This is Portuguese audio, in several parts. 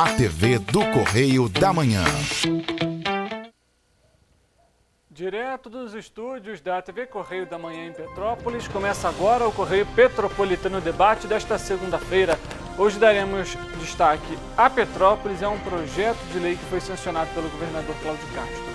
a TV do Correio da Manhã. Direto dos estúdios da TV Correio da Manhã em Petrópolis, começa agora o Correio Petropolitano Debate desta segunda-feira. Hoje daremos destaque a Petrópolis, é um projeto de lei que foi sancionado pelo governador Cláudio Castro.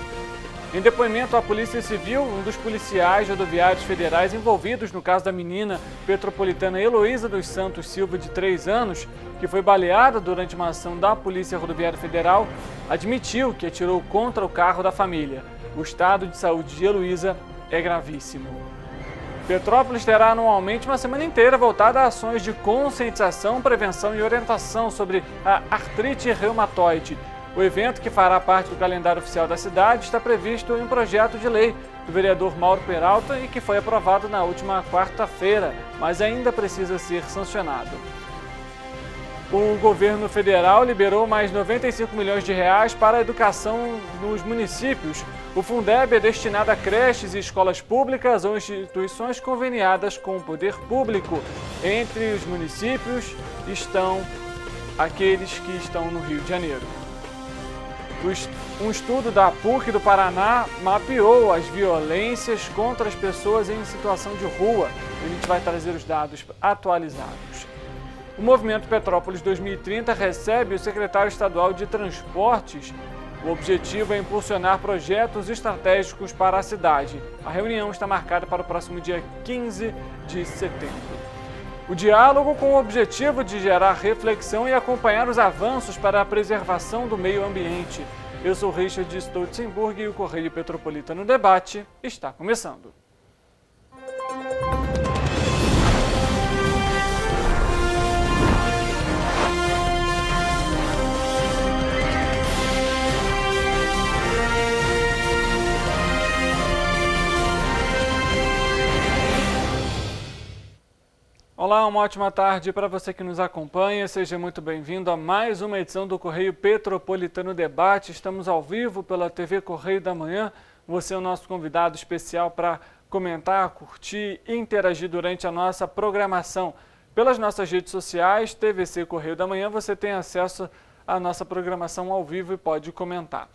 Em depoimento à Polícia Civil, um dos policiais rodoviários federais envolvidos no caso da menina petropolitana Heloísa dos Santos Silva, de 3 anos, que foi baleada durante uma ação da Polícia Rodoviária Federal, admitiu que atirou contra o carro da família. O estado de saúde de Heloísa é gravíssimo. Petrópolis terá anualmente uma semana inteira voltada a ações de conscientização, prevenção e orientação sobre a artrite reumatoide. O evento, que fará parte do calendário oficial da cidade, está previsto em um projeto de lei do vereador Mauro Peralta e que foi aprovado na última quarta-feira, mas ainda precisa ser sancionado. O governo federal liberou mais 95 milhões de reais para a educação nos municípios. O Fundeb é destinado a creches e escolas públicas ou instituições conveniadas com o poder público. Entre os municípios estão aqueles que estão no Rio de Janeiro. Um estudo da PUC do Paraná mapeou as violências contra as pessoas em situação de rua. A gente vai trazer os dados atualizados. O Movimento Petrópolis 2030 recebe o secretário estadual de Transportes. O objetivo é impulsionar projetos estratégicos para a cidade. A reunião está marcada para o próximo dia 15 de setembro. O diálogo com o objetivo de gerar reflexão e acompanhar os avanços para a preservação do meio ambiente. Eu sou Richard Stolzenburg e o Correio Petropolitano Debate está começando. Olá, uma ótima tarde para você que nos acompanha. Seja muito bem-vindo a mais uma edição do Correio Petropolitano Debate. Estamos ao vivo pela TV Correio da Manhã. Você é o nosso convidado especial para comentar, curtir e interagir durante a nossa programação. Pelas nossas redes sociais, TVC Correio da Manhã, você tem acesso à nossa programação ao vivo e pode comentar.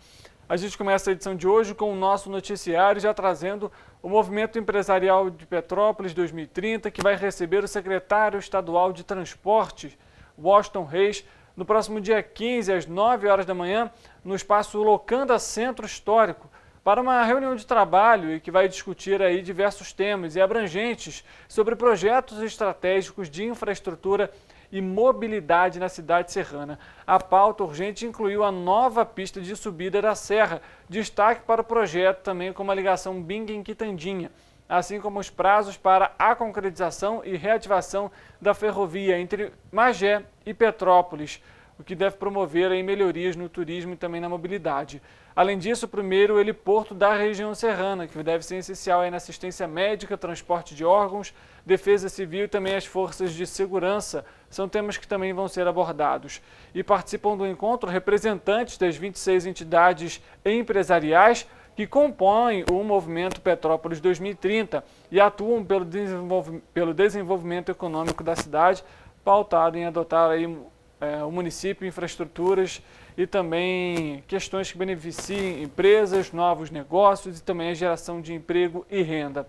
A gente começa a edição de hoje com o nosso noticiário, já trazendo o Movimento Empresarial de Petrópolis 2030, que vai receber o secretário estadual de Transportes, Washington Reis, no próximo dia 15, às 9 horas da manhã, no espaço Locanda Centro Histórico, para uma reunião de trabalho e que vai discutir aí diversos temas e abrangentes sobre projetos estratégicos de infraestrutura e mobilidade na cidade serrana. A pauta urgente incluiu a nova pista de subida da serra, destaque para o projeto também com uma ligação Bingen-Quitandinha, assim como os prazos para a concretização e reativação da ferrovia entre Magé e Petrópolis, o que deve promover aí melhorias no turismo e também na mobilidade. Além disso, o primeiro heliporto da região serrana, que deve ser essencial aí na assistência médica, transporte de órgãos, defesa civil e também as forças de segurança, são temas que também vão ser abordados. E participam do encontro representantes das 26 entidades empresariais que compõem o Movimento Petrópolis 2030 e atuam pelo desenvolvimento econômico da cidade, pautado em adotar aí o município, infraestruturas e também questões que beneficiem empresas, novos negócios e também a geração de emprego e renda.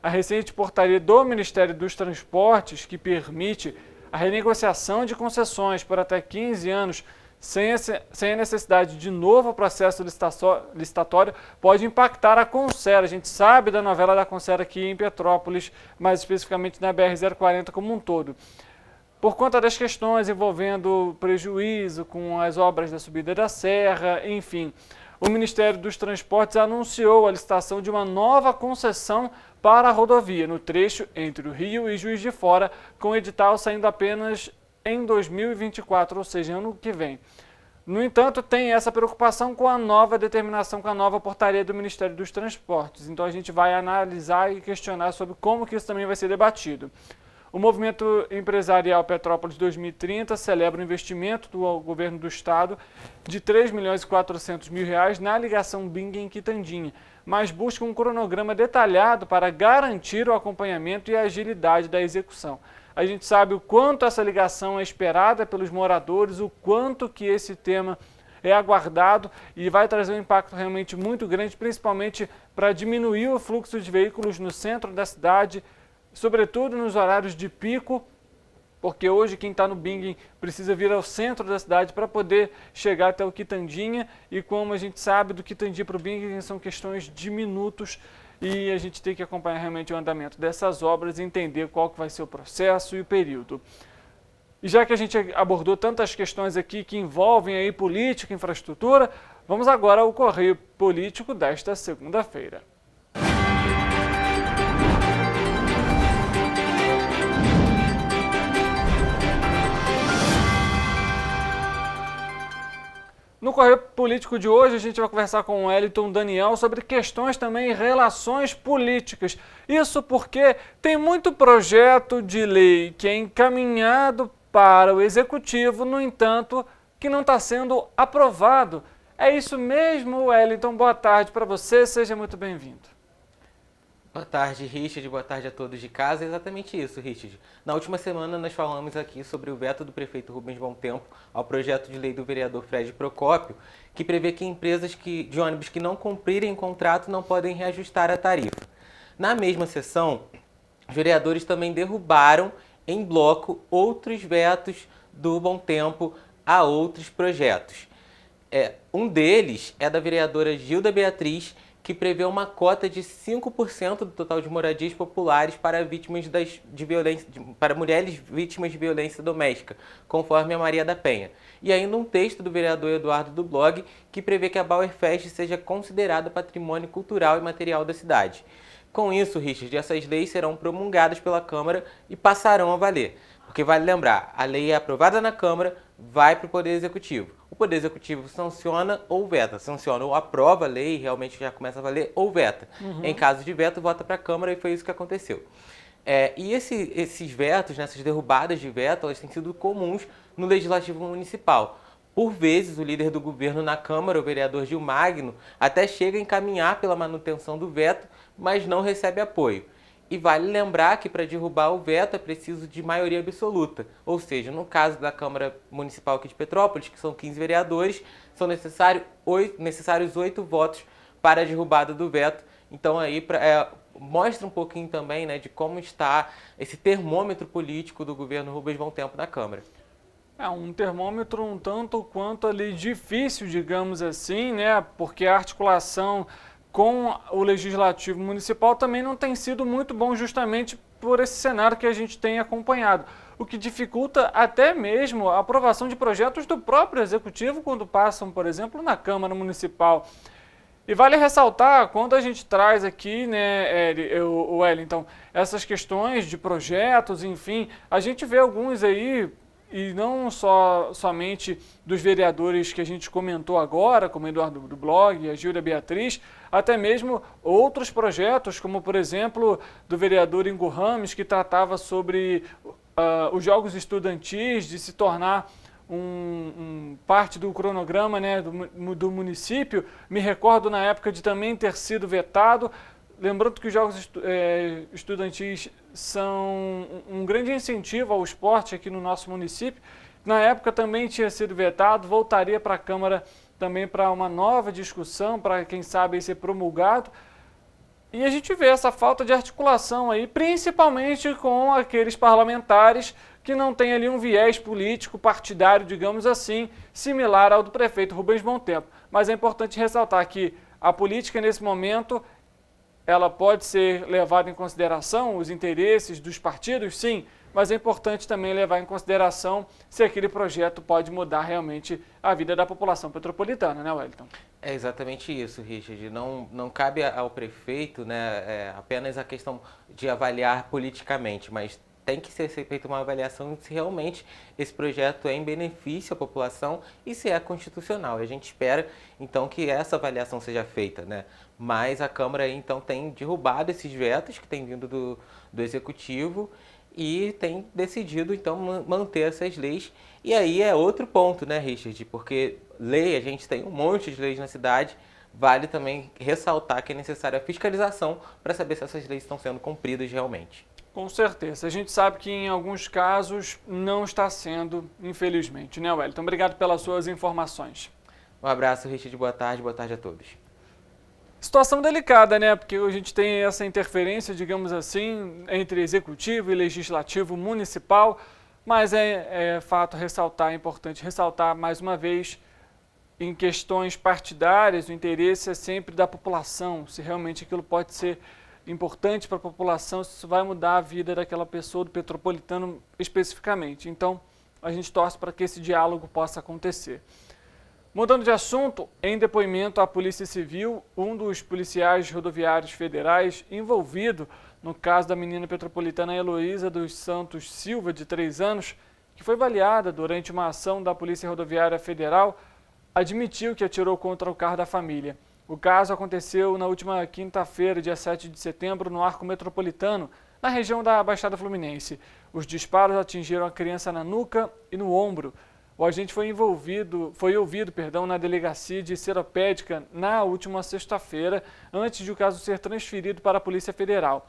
A recente portaria do Ministério dos Transportes, que permite a renegociação de concessões por até 15 anos sem a necessidade de novo processo licitatório, pode impactar a Concer. A gente sabe da novela da Concer aqui em Petrópolis, mais especificamente na BR-040 como um todo. Por conta das questões envolvendo prejuízo com as obras da subida da serra, enfim, o Ministério dos Transportes anunciou a licitação de uma nova concessão para a rodovia no trecho entre o Rio e Juiz de Fora, com o edital saindo apenas em 2024, ou seja, ano que vem. No entanto, tem essa preocupação com a nova determinação, com a nova portaria do Ministério dos Transportes. Então a gente vai analisar e questionar sobre como que isso também vai ser debatido. O Movimento Empresarial Petrópolis 2030 celebra o investimento do governo do estado de R$ 3.400.000 na ligação Bingen-Quitandinha, mas busca um cronograma detalhado para garantir o acompanhamento e a agilidade da execução. A gente sabe o quanto essa ligação é esperada pelos moradores, o quanto que esse tema é aguardado e vai trazer um impacto realmente muito grande, principalmente para diminuir o fluxo de veículos no centro da cidade, sobretudo nos horários de pico, porque hoje quem está no Bingen precisa vir ao centro da cidade para poder chegar até o Quitandinha, e como a gente sabe, do Quitandinha para o Bingen são questões de minutos, e a gente tem que acompanhar realmente o andamento dessas obras e entender qual que vai ser o processo e o período. E já que a gente abordou tantas questões aqui que envolvem aí política, infraestrutura, vamos agora ao Correio Político desta segunda-feira. No Correio Político de hoje, a gente vai conversar com o Wellington Daniel sobre questões também relações políticas. Isso porque tem muito projeto de lei que é encaminhado para o Executivo, no entanto, que não está sendo aprovado. É isso mesmo, Wellington? Boa tarde para você, seja muito bem-vindo. Boa tarde, Richard. Boa tarde a todos de casa. É exatamente isso, Richard. Na última semana nós falamos aqui sobre o veto do prefeito Rubens Bom Tempo ao projeto de lei do vereador Fred Procópio, que prevê que empresas de ônibus que não cumprirem contrato não podem reajustar a tarifa. Na mesma sessão, os vereadores também derrubaram em bloco outros vetos do Bom Tempo a outros projetos. Um deles é da vereadora Gilda Beatriz, que prevê uma cota de 5% do total de moradias populares para vítimas para mulheres vítimas de violência doméstica, conforme a Maria da Penha. E ainda um texto do vereador Eduardo do Blog, que prevê que a Bauerfest seja considerada patrimônio cultural e material da cidade. Com isso, Richard, essas leis serão promulgadas pela Câmara e passarão a valer. Porque vale lembrar, a lei é aprovada na Câmara, vai para o Poder Executivo. O Poder Executivo sanciona ou veta. Sanciona ou aprova a lei, realmente já começa a valer, ou veta. Em caso de veto, vota para a Câmara, e foi isso que aconteceu. E esses vetos, essas derrubadas de veto, elas têm sido comuns no Legislativo Municipal. Por vezes, o líder do governo na Câmara, o vereador Gil Magno, até chega a encaminhar pela manutenção do veto, mas não recebe apoio. E vale lembrar que para derrubar o veto é preciso de maioria absoluta. Ou seja, no caso da Câmara Municipal aqui de Petrópolis, que são 15 vereadores, são necessários 8 votos para a derrubada do veto. Então aí mostra um pouquinho também, de como está esse termômetro político do governo Rubens Bom Tempo na Câmara. É um termômetro um tanto quanto ali difícil, digamos assim, porque a articulação com o Legislativo Municipal também não tem sido muito bom, justamente por esse cenário que a gente tem acompanhado, o que dificulta até mesmo a aprovação de projetos do próprio Executivo quando passam, por exemplo, na Câmara Municipal. E vale ressaltar, quando a gente traz aqui, o Wellington, essas questões de projetos, enfim, a gente vê alguns aí, e não somente dos vereadores que a gente comentou agora, como Eduardo do Blog e a Gilda Beatriz, até mesmo outros projetos, como por exemplo do vereador Ingo Rames, que tratava sobre os jogos estudantis, de se tornar parte do cronograma do município. Me recordo na época de também ter sido vetado. Lembrando que os jogos estudantis são um grande incentivo ao esporte aqui no nosso município. Na época também tinha sido vetado, voltaria para a Câmara também para uma nova discussão, para quem sabe ser promulgado. E a gente vê essa falta de articulação aí, principalmente com aqueles parlamentares que não têm ali um viés político, partidário, digamos assim, similar ao do prefeito Rubens Bom Tempo. Mas é importante ressaltar que a política nesse momento ela pode ser levada em consideração, os interesses dos partidos, sim, mas é importante também levar em consideração se aquele projeto pode mudar realmente a vida da população petropolitana, né, Wellington? É exatamente isso, Richard. Não cabe ao prefeito apenas a questão de avaliar politicamente, mas tem que ser feita uma avaliação se realmente esse projeto é em benefício à população e se é constitucional. E a gente espera, então, que essa avaliação seja feita, Mas a Câmara, então, tem derrubado esses vetos que têm vindo do Executivo e tem decidido, então, manter essas leis. E aí é outro ponto, Richard? Porque lei, a gente tem um monte de leis na cidade, vale também ressaltar que é necessária a fiscalização para saber se essas leis estão sendo cumpridas realmente. Com certeza. A gente sabe que em alguns casos não está sendo, infelizmente, né, Wellington? Obrigado pelas suas informações. Um abraço, Richard, boa tarde a todos. Situação delicada, né? Porque a gente tem essa interferência, digamos assim, entre executivo e legislativo municipal, mas é fato ressaltar, é importante ressaltar mais uma vez, em questões partidárias, o interesse é sempre da população, se realmente aquilo pode ser importante para a população, se isso vai mudar a vida daquela pessoa, do petropolitano especificamente. Então, a gente torce para que esse diálogo possa acontecer. Mudando de assunto, em depoimento à Polícia Civil, um dos policiais rodoviários federais envolvido no caso da menina petropolitana Heloísa dos Santos Silva, de 3 anos, que foi baleada durante uma ação da Polícia Rodoviária Federal, admitiu que atirou contra o carro da família. O caso aconteceu na última quinta-feira, dia 7 de setembro, no Arco Metropolitano, na região da Baixada Fluminense. Os disparos atingiram a criança na nuca e no ombro. O agente foi ouvido na delegacia de Seropédica na última sexta-feira, antes de o caso ser transferido para a Polícia Federal.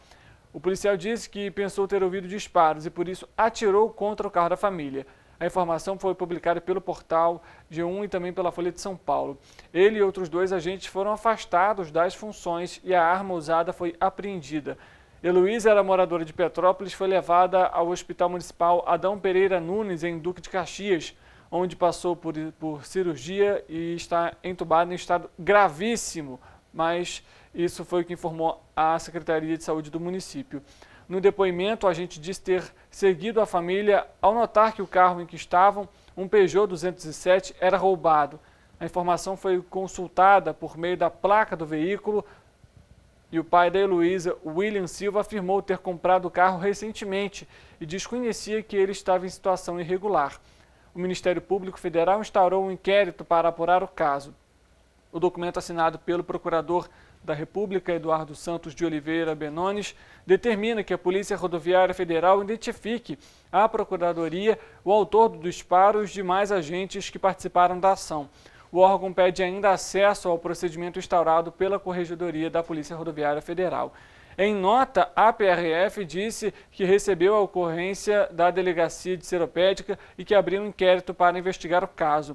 O policial disse que pensou ter ouvido disparos e, por isso, atirou contra o carro da família. A informação foi publicada pelo portal G1 e também pela Folha de São Paulo. Ele e outros 2 agentes foram afastados das funções e a arma usada foi apreendida. Heloísa era moradora de Petrópolis, foi levada ao Hospital Municipal Adão Pereira Nunes, em Duque de Caxias, onde passou por cirurgia e está entubada em estado gravíssimo, mas isso foi o que informou a Secretaria de Saúde do município. No depoimento, a agente disse ter seguido a família ao notar que o carro em que estavam, um Peugeot 207, era roubado. A informação foi consultada por meio da placa do veículo e o pai da Heloísa, William Silva, afirmou ter comprado o carro recentemente e desconhecia que ele estava em situação irregular. O Ministério Público Federal instaurou um inquérito para apurar o caso. O documento assinado pelo procurador da República, Eduardo Santos de Oliveira Benones, determina que a Polícia Rodoviária Federal identifique à Procuradoria o autor do disparo e os demais agentes que participaram da ação. O órgão pede ainda acesso ao procedimento instaurado pela Corregedoria da Polícia Rodoviária Federal. Em nota, a PRF disse que recebeu a ocorrência da Delegacia de Seropédica e que abriu um inquérito para investigar o caso.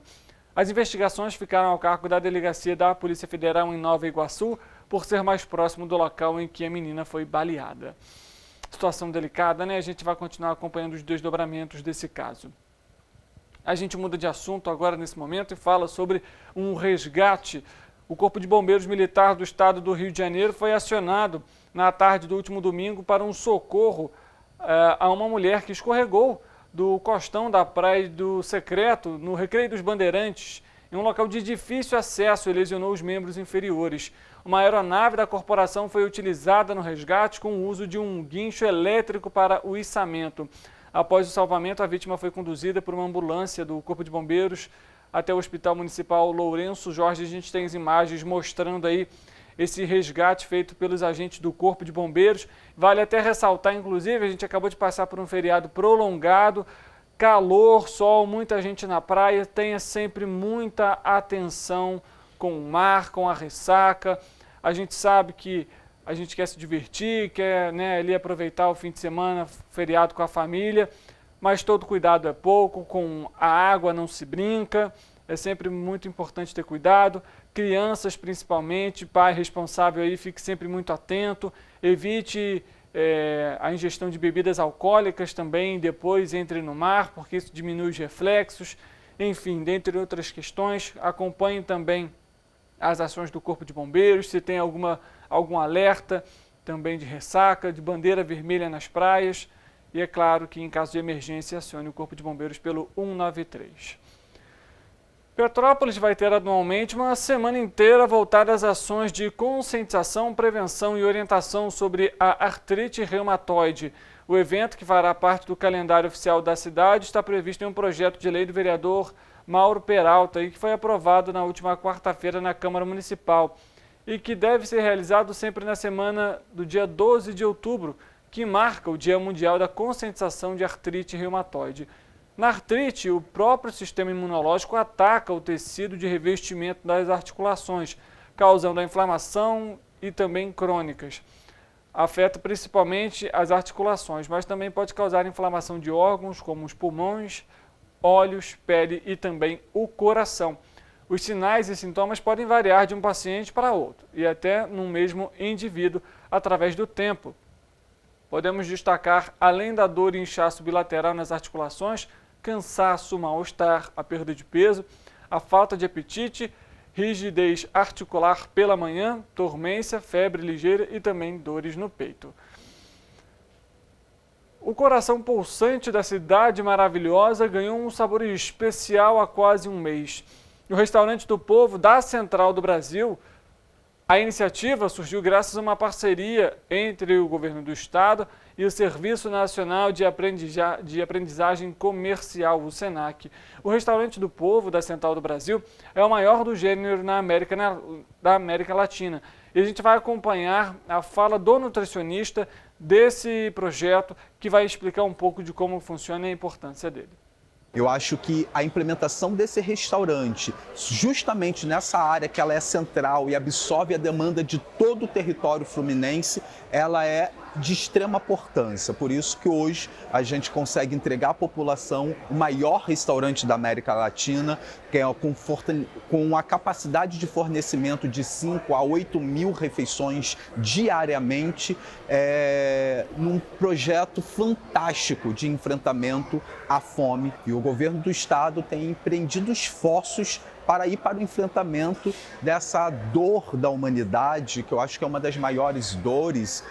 As investigações ficaram ao cargo da Delegacia da Polícia Federal em Nova Iguaçu, por ser mais próximo do local em que a menina foi baleada. Situação delicada, né? A gente vai continuar acompanhando os desdobramentos desse caso. A gente muda de assunto agora nesse momento e fala sobre um resgate. O Corpo de Bombeiros Militar do Estado do Rio de Janeiro foi acionado na tarde do último domingo para um socorro a uma mulher que escorregou do costão da Praia do Secreto, no Recreio dos Bandeirantes, em um local de difícil acesso e lesionou os membros inferiores. Uma aeronave da corporação foi utilizada no resgate com o uso de um guincho elétrico para o içamento. Após o salvamento, a vítima foi conduzida por uma ambulância do Corpo de Bombeiros até o Hospital Municipal Lourenço Jorge. A gente tem as imagens mostrando aí esse resgate feito pelos agentes do Corpo de Bombeiros. Vale até ressaltar, inclusive, a gente acabou de passar por um feriado prolongado, calor, sol, muita gente na praia. Tenha sempre muita atenção com o mar, com a ressaca. A gente sabe que a gente quer se divertir, quer, né, ali aproveitar o fim de semana, feriado com a família, mas todo cuidado é pouco, com a água não se brinca, é sempre muito importante ter cuidado. Crianças principalmente, pai responsável aí, fique sempre muito atento, evite a ingestão de bebidas alcoólicas também, depois entre no mar, porque isso diminui os reflexos, enfim, dentre outras questões. Acompanhe também as ações do Corpo de Bombeiros, se tem algum alerta também de ressaca, de bandeira vermelha nas praias, e é claro que em caso de emergência acione o Corpo de Bombeiros pelo 193. Petrópolis vai ter anualmente uma semana inteira voltada às ações de conscientização, prevenção e orientação sobre a artrite reumatoide. O evento, que fará parte do calendário oficial da cidade, está previsto em um projeto de lei do vereador Mauro Peralta, que foi aprovado na última quarta-feira na Câmara Municipal e que deve ser realizado sempre na semana do dia 12 de outubro, que marca o Dia Mundial da Conscientização de Artrite Reumatoide. Na artrite, o próprio sistema imunológico ataca o tecido de revestimento das articulações, causando a inflamação e também crônicas. afeta principalmente as articulações, mas também pode causar inflamação de órgãos como os pulmões, olhos, pele e também o coração. Os sinais e sintomas podem variar de um paciente para outro e até no mesmo indivíduo através do tempo. Podemos destacar, além da dor e inchaço bilateral nas articulações, cansaço, mal-estar, a perda de peso, a falta de apetite, rigidez articular pela manhã, dormência, febre ligeira e também dores no peito. O coração pulsante da cidade maravilhosa ganhou um sabor especial há quase um mês. No Restaurante do Povo da Central do Brasil, a iniciativa surgiu graças a uma parceria entre o governo do estado e o Serviço Nacional de Aprendizagem Comercial, o SENAC. O Restaurante do Povo da Central do Brasil é o maior do gênero da América Latina. E a gente vai acompanhar a fala do nutricionista desse projeto, que vai explicar um pouco de como funciona e a importância dele. Eu acho que a implementação desse restaurante, justamente nessa área que ela é central e absorve a demanda de todo o território fluminense, ela é de extrema importância. Por isso que hoje a gente consegue entregar à população o maior restaurante da América Latina, que é com a capacidade de fornecimento de 5 a 8 mil refeições diariamente, num projeto fantástico de enfrentamento à fome. E o governo do estado tem empreendido esforços para ir para o enfrentamento dessa dor da humanidade, que eu acho que é uma das maiores dores,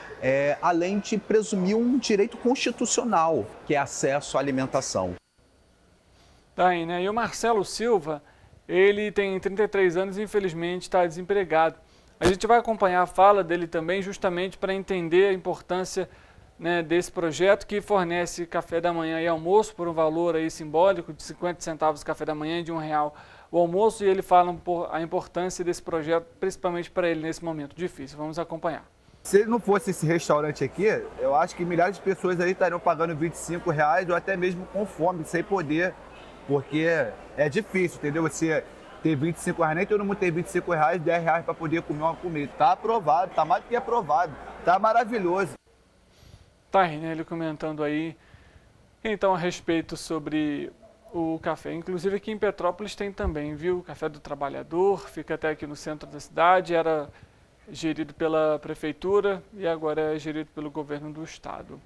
além de presumir um direito constitucional, que é acesso à alimentação. Tá aí, né? E o Marcelo Silva, ele tem 33 anos e infelizmente está desempregado. A gente vai acompanhar a fala dele também justamente para entender a importância, né, desse projeto que fornece café da manhã e almoço por um valor aí simbólico de 50 centavos o café da manhã e de R$1 o almoço, e ele fala a importância desse projeto, principalmente para ele nesse momento difícil. Vamos acompanhar. Se não fosse esse restaurante aqui, eu acho que milhares de pessoas aí estariam pagando R$25 ou até mesmo com fome, sem poder, porque é difícil, entendeu? Você ter R$25, nem todo mundo tem R$25, R$10 para poder comer uma comida. Tá aprovado, tá mais do que aprovado, tá maravilhoso. Tá aí, né, ele comentando aí, então, a respeito sobre o café. Inclusive aqui em Petrópolis tem também, viu? O Café do Trabalhador, fica até aqui no centro da cidade, era gerido pela prefeitura e agora é gerido pelo governo do estado.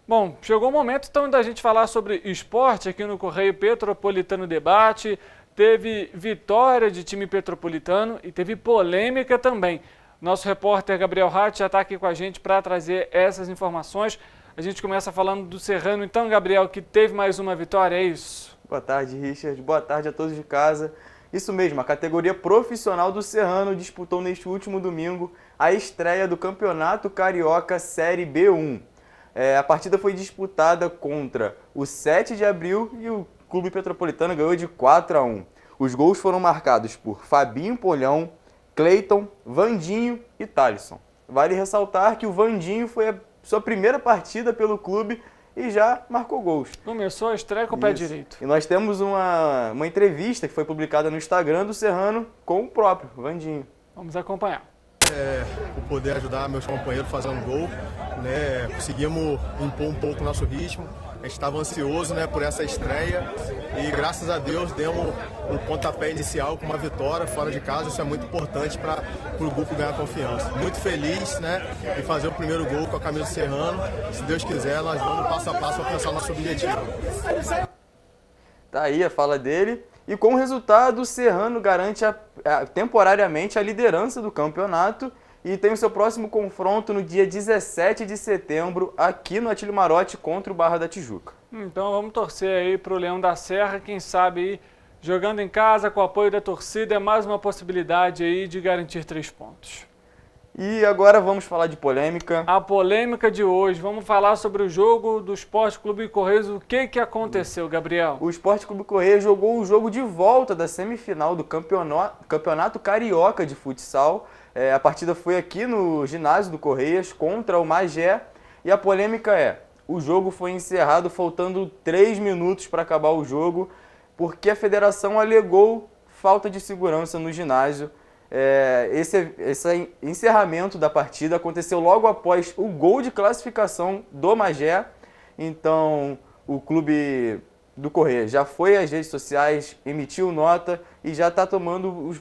Bom, chegou o momento então da gente falar sobre esporte aqui no Correio Petropolitano Debate. Teve vitória de time petropolitano e teve polêmica também. Nosso repórter Gabriel Ratti já está aqui com a gente para trazer essas informações. A gente começa falando do Serrano. Então, Gabriel, que teve mais uma vitória, é isso? Boa tarde, Richard. Boa tarde a todos de casa. Isso mesmo, a categoria profissional do Serrano disputou neste último domingo a estreia do Campeonato Carioca Série B1. A partida foi disputada contra o 7 de abril e o Clube Petropolitano ganhou de 4-1. Os gols foram marcados por Fabinho Polhão, Cleiton, Vandinho e Thalisson. Vale ressaltar que o Vandinho foi a sua primeira partida pelo clube e já marcou gols. Começou a estreia com o pé direito. E nós temos uma entrevista que foi publicada no Instagram do Serrano com o próprio Vandinho. Vamos acompanhar. O poder ajudar meus companheiros fazendo gol, né? Conseguimos impor um pouco o nosso ritmo. A gente estava ansioso, né, por essa estreia e graças a Deus demos o pontapé inicial com uma vitória fora de casa. Isso é muito importante para o grupo ganhar confiança. Muito feliz, né, em fazer o primeiro gol com a camisa do Serrano. Se Deus quiser, nós vamos passo a passo alcançar o nosso objetivo. Tá aí a fala dele. E com o resultado, o Serrano garante temporariamente a liderança do campeonato e tem o seu próximo confronto no dia 17 de setembro, aqui no Atílio Marotti, contra o Barra da Tijuca. Então vamos torcer aí para o Leão da Serra, quem sabe aí, jogando em casa com o apoio da torcida, é mais uma possibilidade aí de garantir 3 pontos. E agora vamos falar de polêmica. A polêmica de hoje, vamos falar sobre o jogo do Sport Clube Correios. O que aconteceu, Gabriel? O Sport Clube Correios jogou o jogo de volta da semifinal do Campeonato Carioca de Futsal. A partida foi aqui no ginásio do Correias contra o Magé. E a polêmica o jogo foi encerrado faltando 3 minutos para acabar o jogo, porque a federação alegou falta de segurança no ginásio. Esse encerramento da partida aconteceu logo após o gol de classificação do Magé. Então, o clube do Correia já foi às redes sociais, emitiu nota e já está tomando o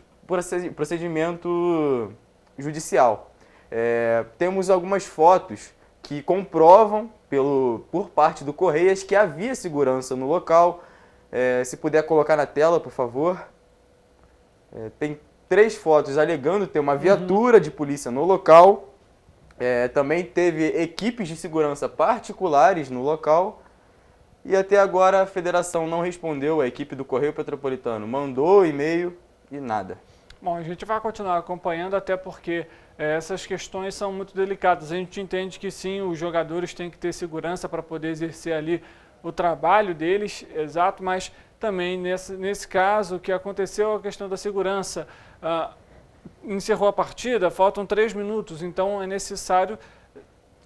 procedimento judicial. Temos algumas fotos que comprovam por parte do Correias que havia segurança no local. Se puder colocar na tela, por favor. Tem 3 fotos alegando ter uma viatura de polícia no local. Também teve equipes de segurança particulares no local. E até agora a federação não respondeu, a equipe do Correio Petropolitano mandou e-mail e nada. Bom, a gente vai continuar acompanhando, até porque essas questões são muito delicadas. A gente entende que sim, os jogadores têm que ter segurança para poder exercer ali o trabalho deles, exato, mas também nesse caso, o que aconteceu é a questão da segurança. Encerrou a partida, faltam 3 minutos, então é necessário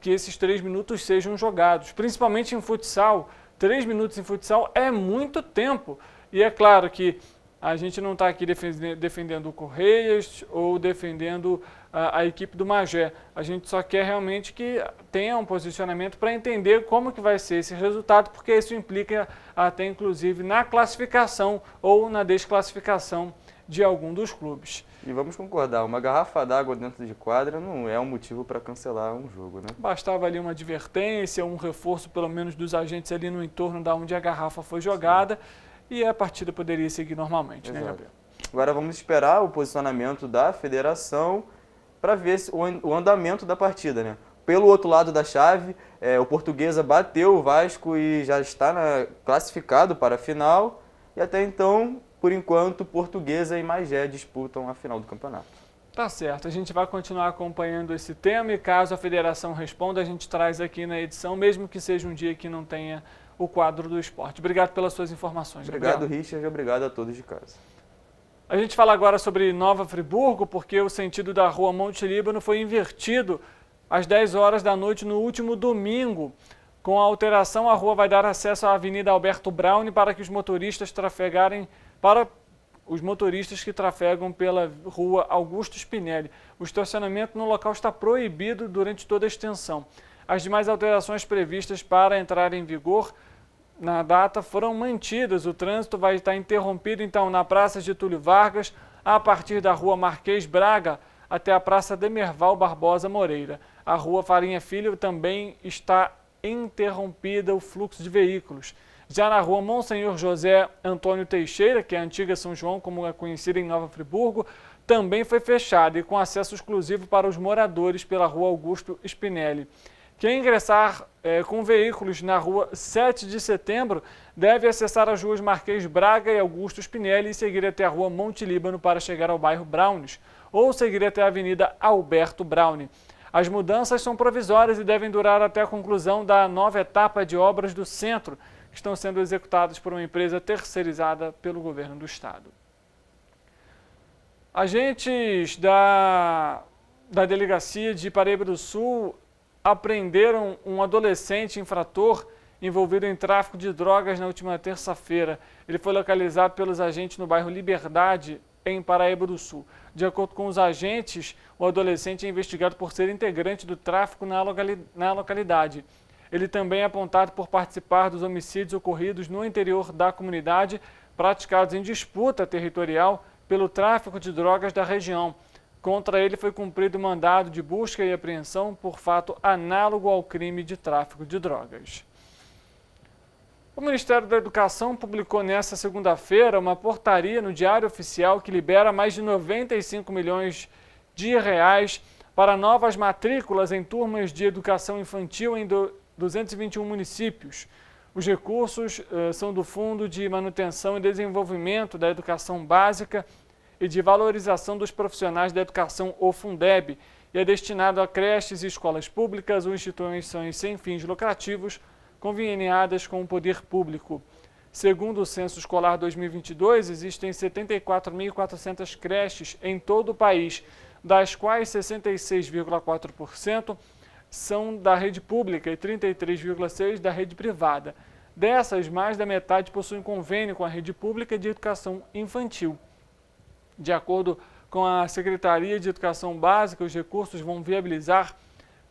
que esses 3 minutos sejam jogados, principalmente em futsal. 3 minutos em futsal é muito tempo. E é claro que a gente não está aqui defendendo o Correias ou defendendo a equipe do Magé. A gente só quer realmente que tenha um posicionamento para entender como que vai ser esse resultado, porque isso implica até inclusive na classificação ou na desclassificação de algum dos clubes. E vamos concordar, uma garrafa d'água dentro de quadra não é um motivo para cancelar um jogo, né? Bastava ali uma advertência, um reforço pelo menos dos agentes ali no entorno da onde a garrafa foi jogada e a partida poderia seguir normalmente, né, Gabriel? Agora vamos esperar o posicionamento da federação para ver o andamento da partida, né? Pelo outro lado da chave, o Portuguesa bateu o Vasco e já está classificado para a final. E até então, por enquanto, Portuguesa e Magé disputam a final do campeonato. Tá certo, a gente vai continuar acompanhando esse tema e caso a federação responda, a gente traz aqui na edição, mesmo que seja um dia que não tenha o quadro do esporte. Obrigado pelas suas informações, Gabriel. Obrigado, Richard, e obrigado a todos de casa. A gente fala agora sobre Nova Friburgo, porque o sentido da rua Monte Líbano foi invertido às 10 horas da noite no último domingo. Com a alteração, a rua vai dar acesso à Avenida Alberto Braune para que os motoristas que trafegam pela rua Augusto Spinelli. O estacionamento no local está proibido durante toda a extensão. As demais alterações previstas para entrar em vigor na data foram mantidas. O trânsito vai estar interrompido, então, na Praça Getúlio Vargas, a partir da Rua Marquês Braga até a Praça Demerval Barbosa Moreira. A Rua Farinha Filho também está interrompida o fluxo de veículos. Já na Rua Monsenhor José Antônio Teixeira, que é a antiga São João, como é conhecida em Nova Friburgo, também foi fechada e com acesso exclusivo para os moradores pela Rua Augusto Spinelli. Quem ingressar com veículos na Rua 7 de Setembro deve acessar as ruas Marquês Braga e Augusto Spinelli e seguir até a Rua Monte Líbano para chegar ao bairro Braunes, ou seguir até a Avenida Alberto Braune. As mudanças são provisórias e devem durar até a conclusão da nova etapa de obras do centro, que estão sendo executadas por uma empresa terceirizada pelo governo do estado. Agentes da delegacia de Paraíba do Sul apreenderam um adolescente infrator envolvido em tráfico de drogas na última terça-feira. Ele foi localizado pelos agentes no bairro Liberdade, em Paraíba do Sul. De acordo com os agentes, o adolescente é investigado por ser integrante do tráfico na localidade. Ele também é apontado por participar dos homicídios ocorridos no interior da comunidade, praticados em disputa territorial pelo tráfico de drogas da região. Contra ele foi cumprido mandado de busca e apreensão por fato análogo ao crime de tráfico de drogas. O Ministério da Educação publicou nesta segunda-feira uma portaria no Diário Oficial que libera mais de 95 milhões de reais para novas matrículas em turmas de educação infantil em 221 municípios. Os recursos são do Fundo de Manutenção e Desenvolvimento da Educação Básica e de Valorização dos Profissionais da Educação, o Fundeb, e é destinado a creches e escolas públicas ou instituições sem fins lucrativos conveniadas com o poder público. Segundo o Censo Escolar 2022, existem 74.400 creches em todo o país, das quais 66,4% são da rede pública e 33,6% da rede privada. Dessas, mais da metade possuem convênio com a rede pública de educação infantil. De acordo com a Secretaria de Educação Básica, os recursos vão viabilizar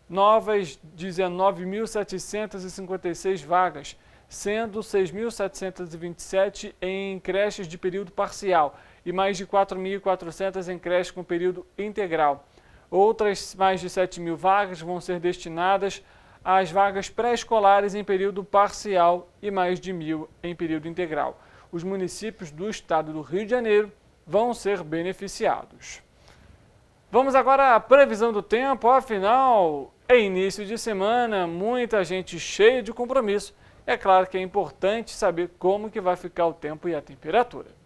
novas 19.756 vagas, sendo 6.727 em creches de período parcial e mais de 4.400 em creches com período integral. Outras mais de 7.000 vagas vão ser destinadas às vagas pré-escolares em período parcial e mais de 1.000 em período integral. Os municípios do estado do Rio de Janeiro vão ser beneficiados. Vamos agora à previsão do tempo, afinal, é início de semana, muita gente cheia de compromisso. É claro que é importante saber como que vai ficar o tempo e a temperatura.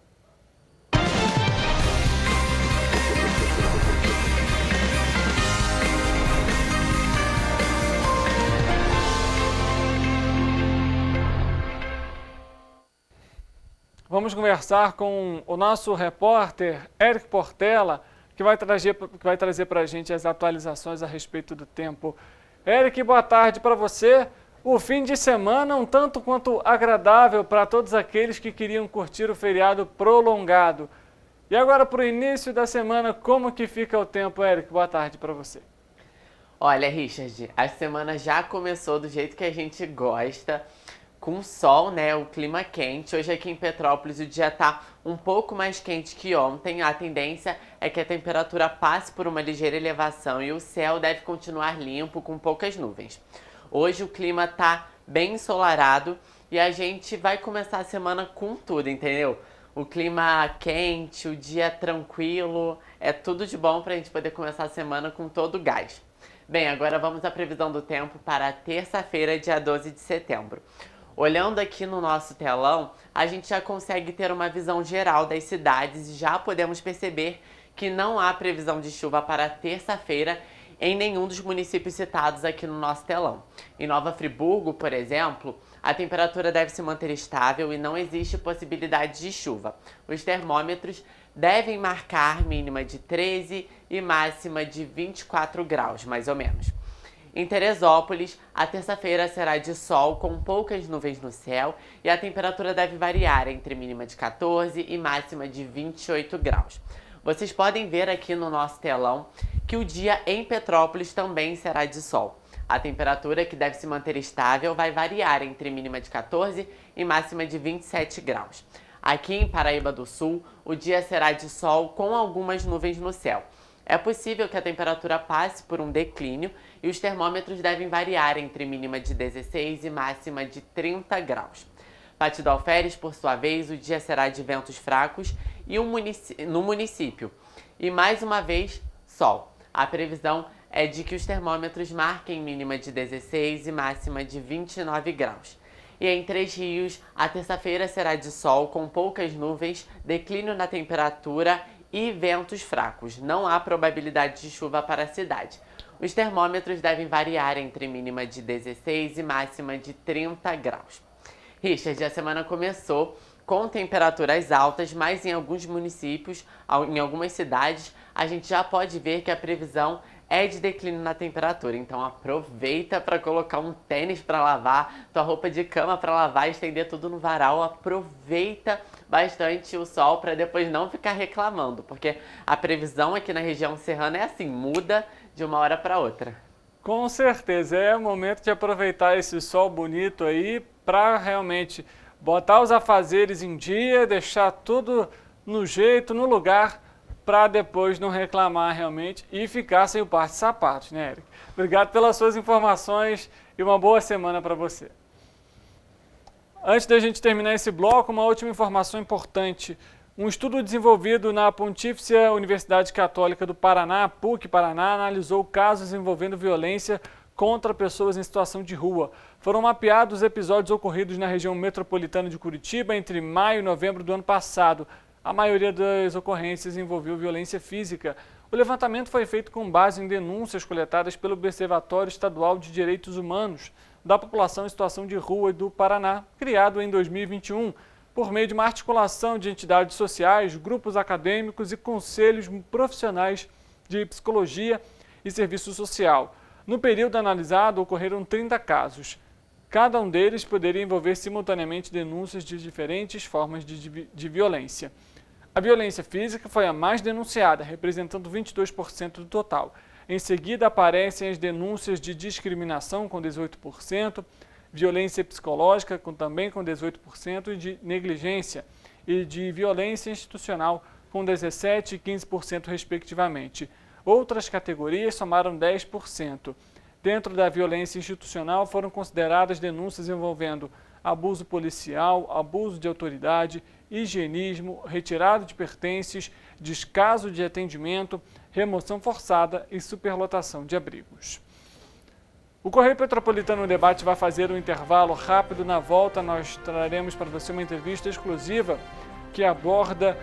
Vamos conversar com o nosso repórter Eric Portela, que vai trazer para a gente as atualizações a respeito do tempo. Eric, boa tarde para você. O fim de semana um tanto quanto agradável para todos aqueles que queriam curtir o feriado prolongado. E agora para o início da semana, como que fica o tempo, Eric? Boa tarde para você. Olha, Richard, a semana já começou do jeito que a gente gosta, com sol, né? O clima quente. Hoje aqui em Petrópolis o dia tá um pouco mais quente que ontem. A tendência é que a temperatura passe por uma ligeira elevação e o céu deve continuar limpo, com poucas nuvens. Hoje o clima tá bem ensolarado e a gente vai começar a semana com tudo, entendeu? O clima quente, o dia tranquilo, é tudo de bom pra gente poder começar a semana com todo o gás. Bem, agora vamos à previsão do tempo para terça-feira, dia 12 de setembro. Olhando aqui no nosso telão, a gente já consegue ter uma visão geral das cidades e já podemos perceber que não há previsão de chuva para terça-feira em nenhum dos municípios citados aqui no nosso telão. Em Nova Friburgo, por exemplo, a temperatura deve se manter estável e não existe possibilidade de chuva. Os termômetros devem marcar mínima de 13 e máxima de 24 graus, mais ou menos. Em Teresópolis, a terça-feira será de sol com poucas nuvens no céu e a temperatura deve variar entre mínima de 14 e máxima de 28 graus. Vocês podem ver aqui no nosso telão que o dia em Petrópolis também será de sol. A temperatura, que deve se manter estável, vai variar entre mínima de 14 e máxima de 27 graus. Aqui em Paraíba do Sul, o dia será de sol com algumas nuvens no céu. É possível que a temperatura passe por um declínio e os termômetros devem variar entre mínima de 16 e máxima de 30 graus. Partido Alferes, por sua vez, o dia será de ventos fracos e no município. E mais uma vez, sol. A previsão é de que os termômetros marquem mínima de 16 e máxima de 29 graus. E em Três Rios, a terça-feira será de sol com poucas nuvens, declínio na temperatura e ventos fracos. Não há probabilidade de chuva para a cidade. Os termômetros devem variar entre mínima de 16 e máxima de 30 graus. Richard, a semana começou com temperaturas altas, mas em alguns municípios, em algumas cidades, a gente já pode ver que a previsão é de declínio na temperatura. Então aproveita para colocar um tênis para lavar, tua roupa de cama para lavar, estender tudo no varal. Aproveita bastante o sol para depois não ficar reclamando, porque a previsão aqui na região serrana é assim, muda de uma hora para outra. Com certeza, é o momento de aproveitar esse sol bonito aí para realmente botar os afazeres em dia, deixar tudo no jeito, no lugar, para depois não reclamar realmente e ficar sem o par de sapatos, né, Eric? Obrigado pelas suas informações e uma boa semana para você. Antes da gente terminar esse bloco, uma última informação importante. Um estudo desenvolvido na Pontífice Universidade Católica do Paraná, PUC Paraná, analisou casos envolvendo violência contra pessoas em situação de rua. Foram mapeados episódios ocorridos na região metropolitana de Curitiba entre maio e novembro do ano passado. A maioria das ocorrências envolveu violência física. O levantamento foi feito com base em denúncias coletadas pelo Observatório Estadual de Direitos Humanos da População em Situação de Rua do Paraná, criado em 2021, por meio de uma articulação de entidades sociais, grupos acadêmicos e conselhos profissionais de psicologia e serviço social. No período analisado, ocorreram 30 casos. Cada um deles poderia envolver simultaneamente denúncias de diferentes formas de violência. A violência física foi a mais denunciada, representando 22% do total. Em seguida, aparecem as denúncias de discriminação, com 18%, violência psicológica, também com 18%, e de negligência, e de violência institucional, com 17% e 15%, respectivamente. Outras categorias somaram 10%. Dentro da violência institucional, foram consideradas denúncias envolvendo abuso policial, abuso de autoridade, higienismo, retirada de pertences, descaso de atendimento, remoção forçada e superlotação de abrigos. O Correio Petropolitano Debate vai fazer um intervalo rápido. Na volta, nós traremos para você uma entrevista exclusiva que aborda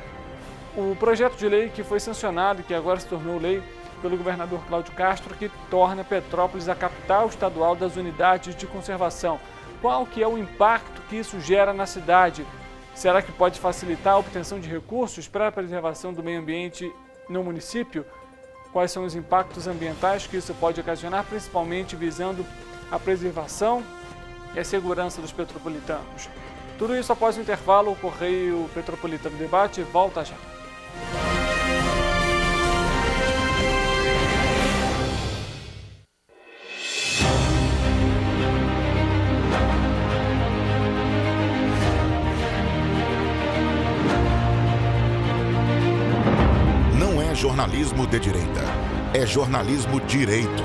o projeto de lei que foi sancionado e que agora se tornou lei pelo governador Cláudio Castro, que torna Petrópolis a capital estadual das unidades de conservação. Qual que é o impacto que isso gera na cidade? Será que pode facilitar a obtenção de recursos para a preservação do meio ambiente no município? Quais são os impactos ambientais que isso pode ocasionar, principalmente visando a preservação e a segurança dos petropolitanos? Tudo isso após o intervalo. O Correio Petropolitano Debate volta já. Jornalismo de direita. É jornalismo direito.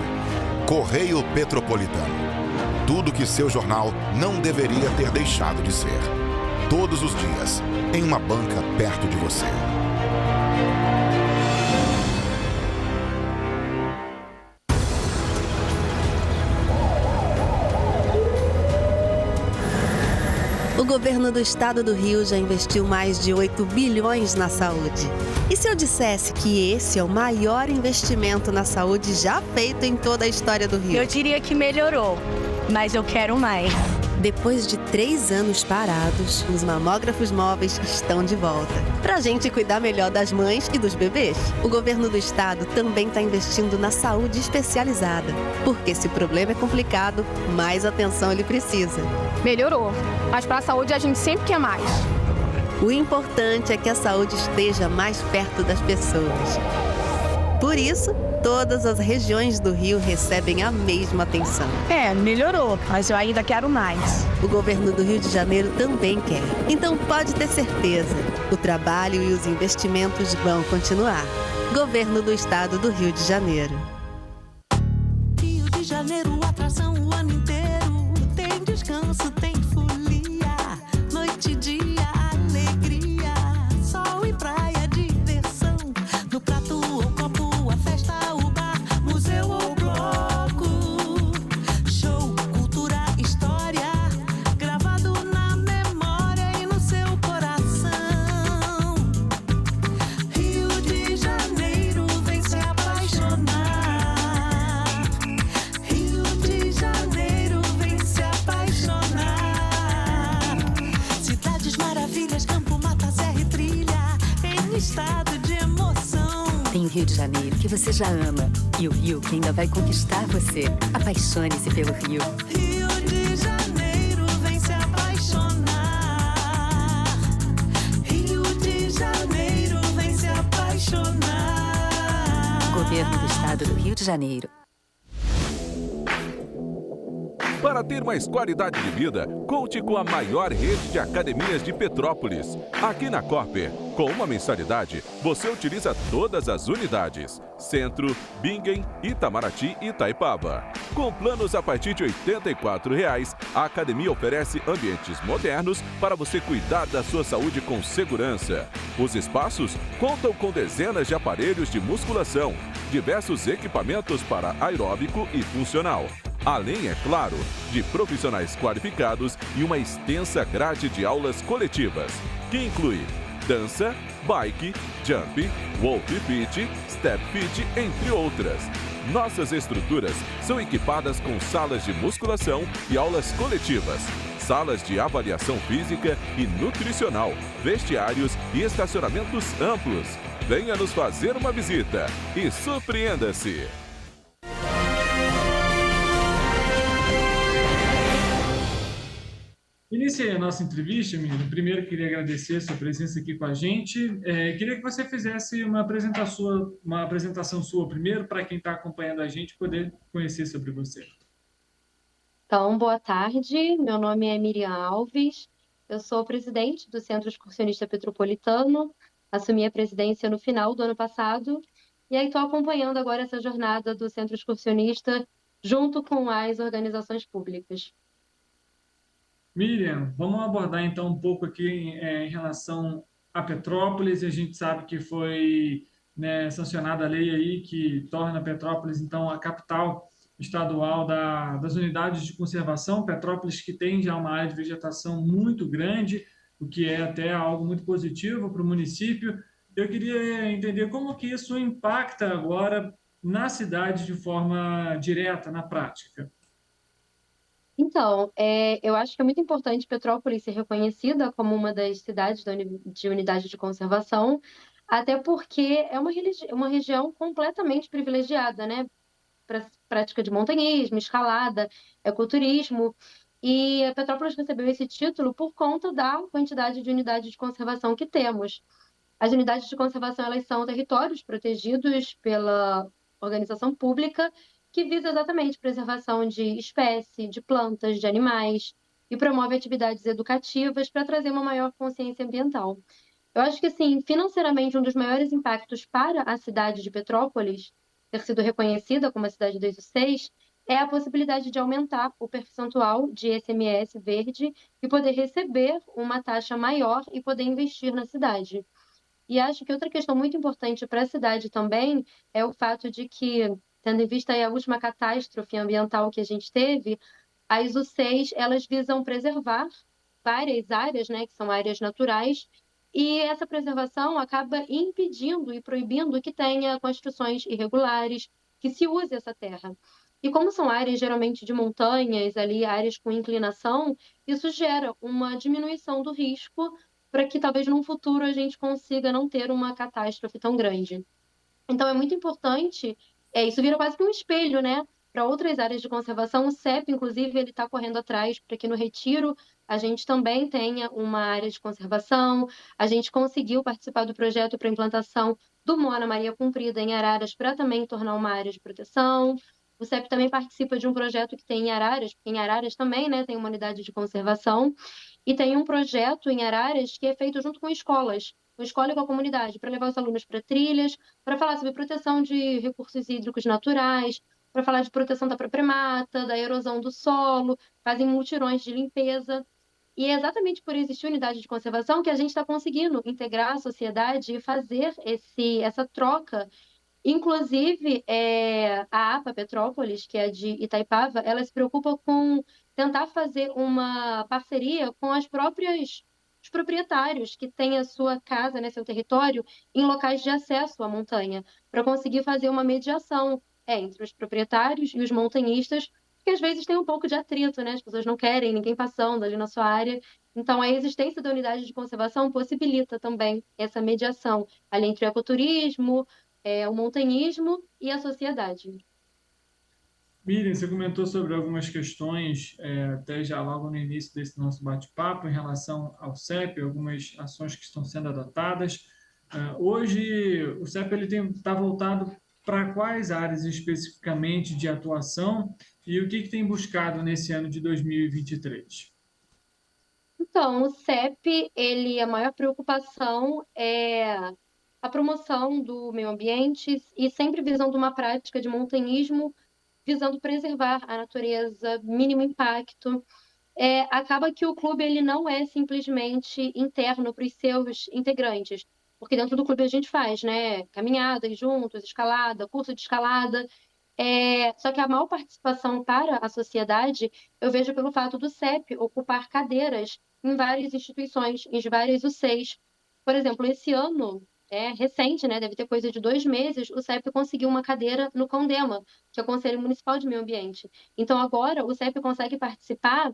Correio Petropolitano. Tudo que seu jornal não deveria ter deixado de ser. Todos os dias, em uma banca perto de você. O governo do estado do Rio já investiu mais de 8 bilhões na saúde. E se eu dissesse que esse é o maior investimento na saúde já feito em toda a história do Rio? Eu diria que melhorou, mas eu quero mais. Depois de 3 anos parados, os mamógrafos móveis estão de volta. Pra gente cuidar melhor das mães e dos bebês. O governo do estado também está investindo na saúde especializada. Porque se o problema é complicado, mais atenção ele precisa. Melhorou, mas para a saúde a gente sempre quer mais. O importante é que a saúde esteja mais perto das pessoas. Por isso, todas as regiões do Rio recebem a mesma atenção. Melhorou, mas eu ainda quero mais. O governo do Rio de Janeiro também quer. Então pode ter certeza, o trabalho e os investimentos vão continuar. Governo do Estado do Rio de Janeiro. Rio de Janeiro, atração o ano inteiro. Tem descanso, tem folia, noite e dia. Tem o Rio de Janeiro, que você já ama. E o Rio, que ainda vai conquistar você. Apaixone-se pelo Rio. Rio de Janeiro, vem se apaixonar. Rio de Janeiro, vem se apaixonar. Governo do Estado do Rio de Janeiro. Para ter mais qualidade de vida, conte com a maior rede de academias de Petrópolis. Aqui na Corper, com uma mensalidade, você utiliza todas as unidades. Centro, Bingen, Itamaraty e Itaipava. Com planos a partir de R$ 84,00, a academia oferece ambientes modernos para você cuidar da sua saúde com segurança. Os espaços contam com dezenas de aparelhos de musculação, diversos equipamentos para aeróbico e funcional. Além, é claro, de profissionais qualificados e uma extensa grade de aulas coletivas, que inclui dança, bike, jump, wolf fit, step fit, entre outras. Nossas estruturas são equipadas com salas de musculação e aulas coletivas, salas de avaliação física e nutricional, vestiários e estacionamentos amplos. Venha nos fazer uma visita e surpreenda-se! iniciar a nossa entrevista, Miriam, primeiro queria agradecer a sua presença aqui com a gente. Queria que você fizesse uma apresentação sua primeiro, para quem está acompanhando a gente poder conhecer sobre você. Então, boa tarde. Meu nome é Miriam Alves. Eu sou presidente do Centro Excursionista Petropolitano. Assumi a presidência no final do ano passado. E aí estou acompanhando agora essa jornada do Centro Excursionista junto com as organizações públicas. Miriam, vamos abordar então um pouco aqui em relação a Petrópolis. A gente sabe que foi, né, sancionada a lei aí que torna Petrópolis então a capital estadual das unidades de conservação. Petrópolis que tem já uma área de vegetação muito grande, o que é até algo muito positivo para o município. Eu queria entender como que isso impacta agora na cidade de forma direta, na prática. Então, eu acho que é muito importante Petrópolis ser reconhecida como uma das cidades de unidade de conservação, até porque é uma região completamente privilegiada, né? Para prática de montanhismo, escalada, ecoturismo. E a Petrópolis recebeu esse título por conta da quantidade de unidades de conservação que temos. As unidades de conservação, elas são territórios protegidos pela organização pública que visa exatamente preservação de espécie, de plantas, de animais e promove atividades educativas para trazer uma maior consciência ambiental. Eu acho que, assim, financeiramente, um dos maiores impactos para a cidade de Petrópolis ter sido reconhecida como a cidade 2 do 6 é a possibilidade de aumentar o percentual de ICMS verde e poder receber uma taxa maior e poder investir na cidade. E acho que outra questão muito importante para a cidade também é o fato de que, tendo em vista aí a última catástrofe ambiental que a gente teve, as U6, elas visam preservar várias áreas, né, que são áreas naturais, e essa preservação acaba impedindo e proibindo que tenha construções irregulares, que se use essa terra. E como são áreas geralmente de montanhas, ali áreas com inclinação, isso gera uma diminuição do risco para que talvez num futuro a gente consiga não ter uma catástrofe tão grande. Então é muito importante, isso vira quase que um espelho, né? Para outras áreas de conservação, o CEP, inclusive, ele está correndo atrás para que no Retiro a gente também tenha uma área de conservação. A gente conseguiu participar do projeto para implantação do Moana Maria Comprida em Araras para também tornar uma área de proteção. O CEP também participa de um projeto que tem em Araras, porque em Araras também, né, tem uma unidade de conservação. E tem um projeto em Araras que é feito junto com escolas, com a escola e com a comunidade, para levar os alunos para trilhas, para falar sobre proteção de recursos hídricos naturais, para falar de proteção da própria mata, da erosão do solo, fazem mutirões de limpeza. E é exatamente por existir unidade de conservação que a gente está conseguindo integrar a sociedade e fazer essa troca. Inclusive, a APA Petrópolis, que é de Itaipava, ela se preocupa com tentar fazer uma parceria com os proprietários que têm a sua casa, né, seu território, em locais de acesso à montanha, para conseguir fazer uma mediação entre os proprietários e os montanhistas, porque às vezes tem um pouco de atrito, né? As pessoas não querem ninguém passando ali na sua área. Então, a existência da unidade de conservação possibilita também essa mediação ali entre o ecoturismo, o montanhismo e a sociedade. Miriam, você comentou sobre algumas questões, até já logo no início desse nosso bate-papo, em relação ao CEP, algumas ações que estão sendo adotadas. Hoje, o CEP está voltado para quais áreas especificamente de atuação e o que tem buscado nesse ano de 2023? Então, o CEP, a maior preocupação é a promoção do meio ambiente e sempre visando uma prática de montanhismo, visando preservar a natureza, mínimo impacto. Acaba que o clube ele não é simplesmente interno para os seus integrantes, porque dentro do clube a gente faz, né, caminhadas juntos, escalada, curso de escalada, só que a maior participação para a sociedade eu vejo pelo fato do CEP ocupar cadeiras em várias instituições, em várias U6. Por exemplo, esse ano, recente, né, deve ter coisa de 2 meses, o CEP conseguiu uma cadeira no CONDEMA, que é o Conselho Municipal de Meio Ambiente. Então, agora, o CEP consegue participar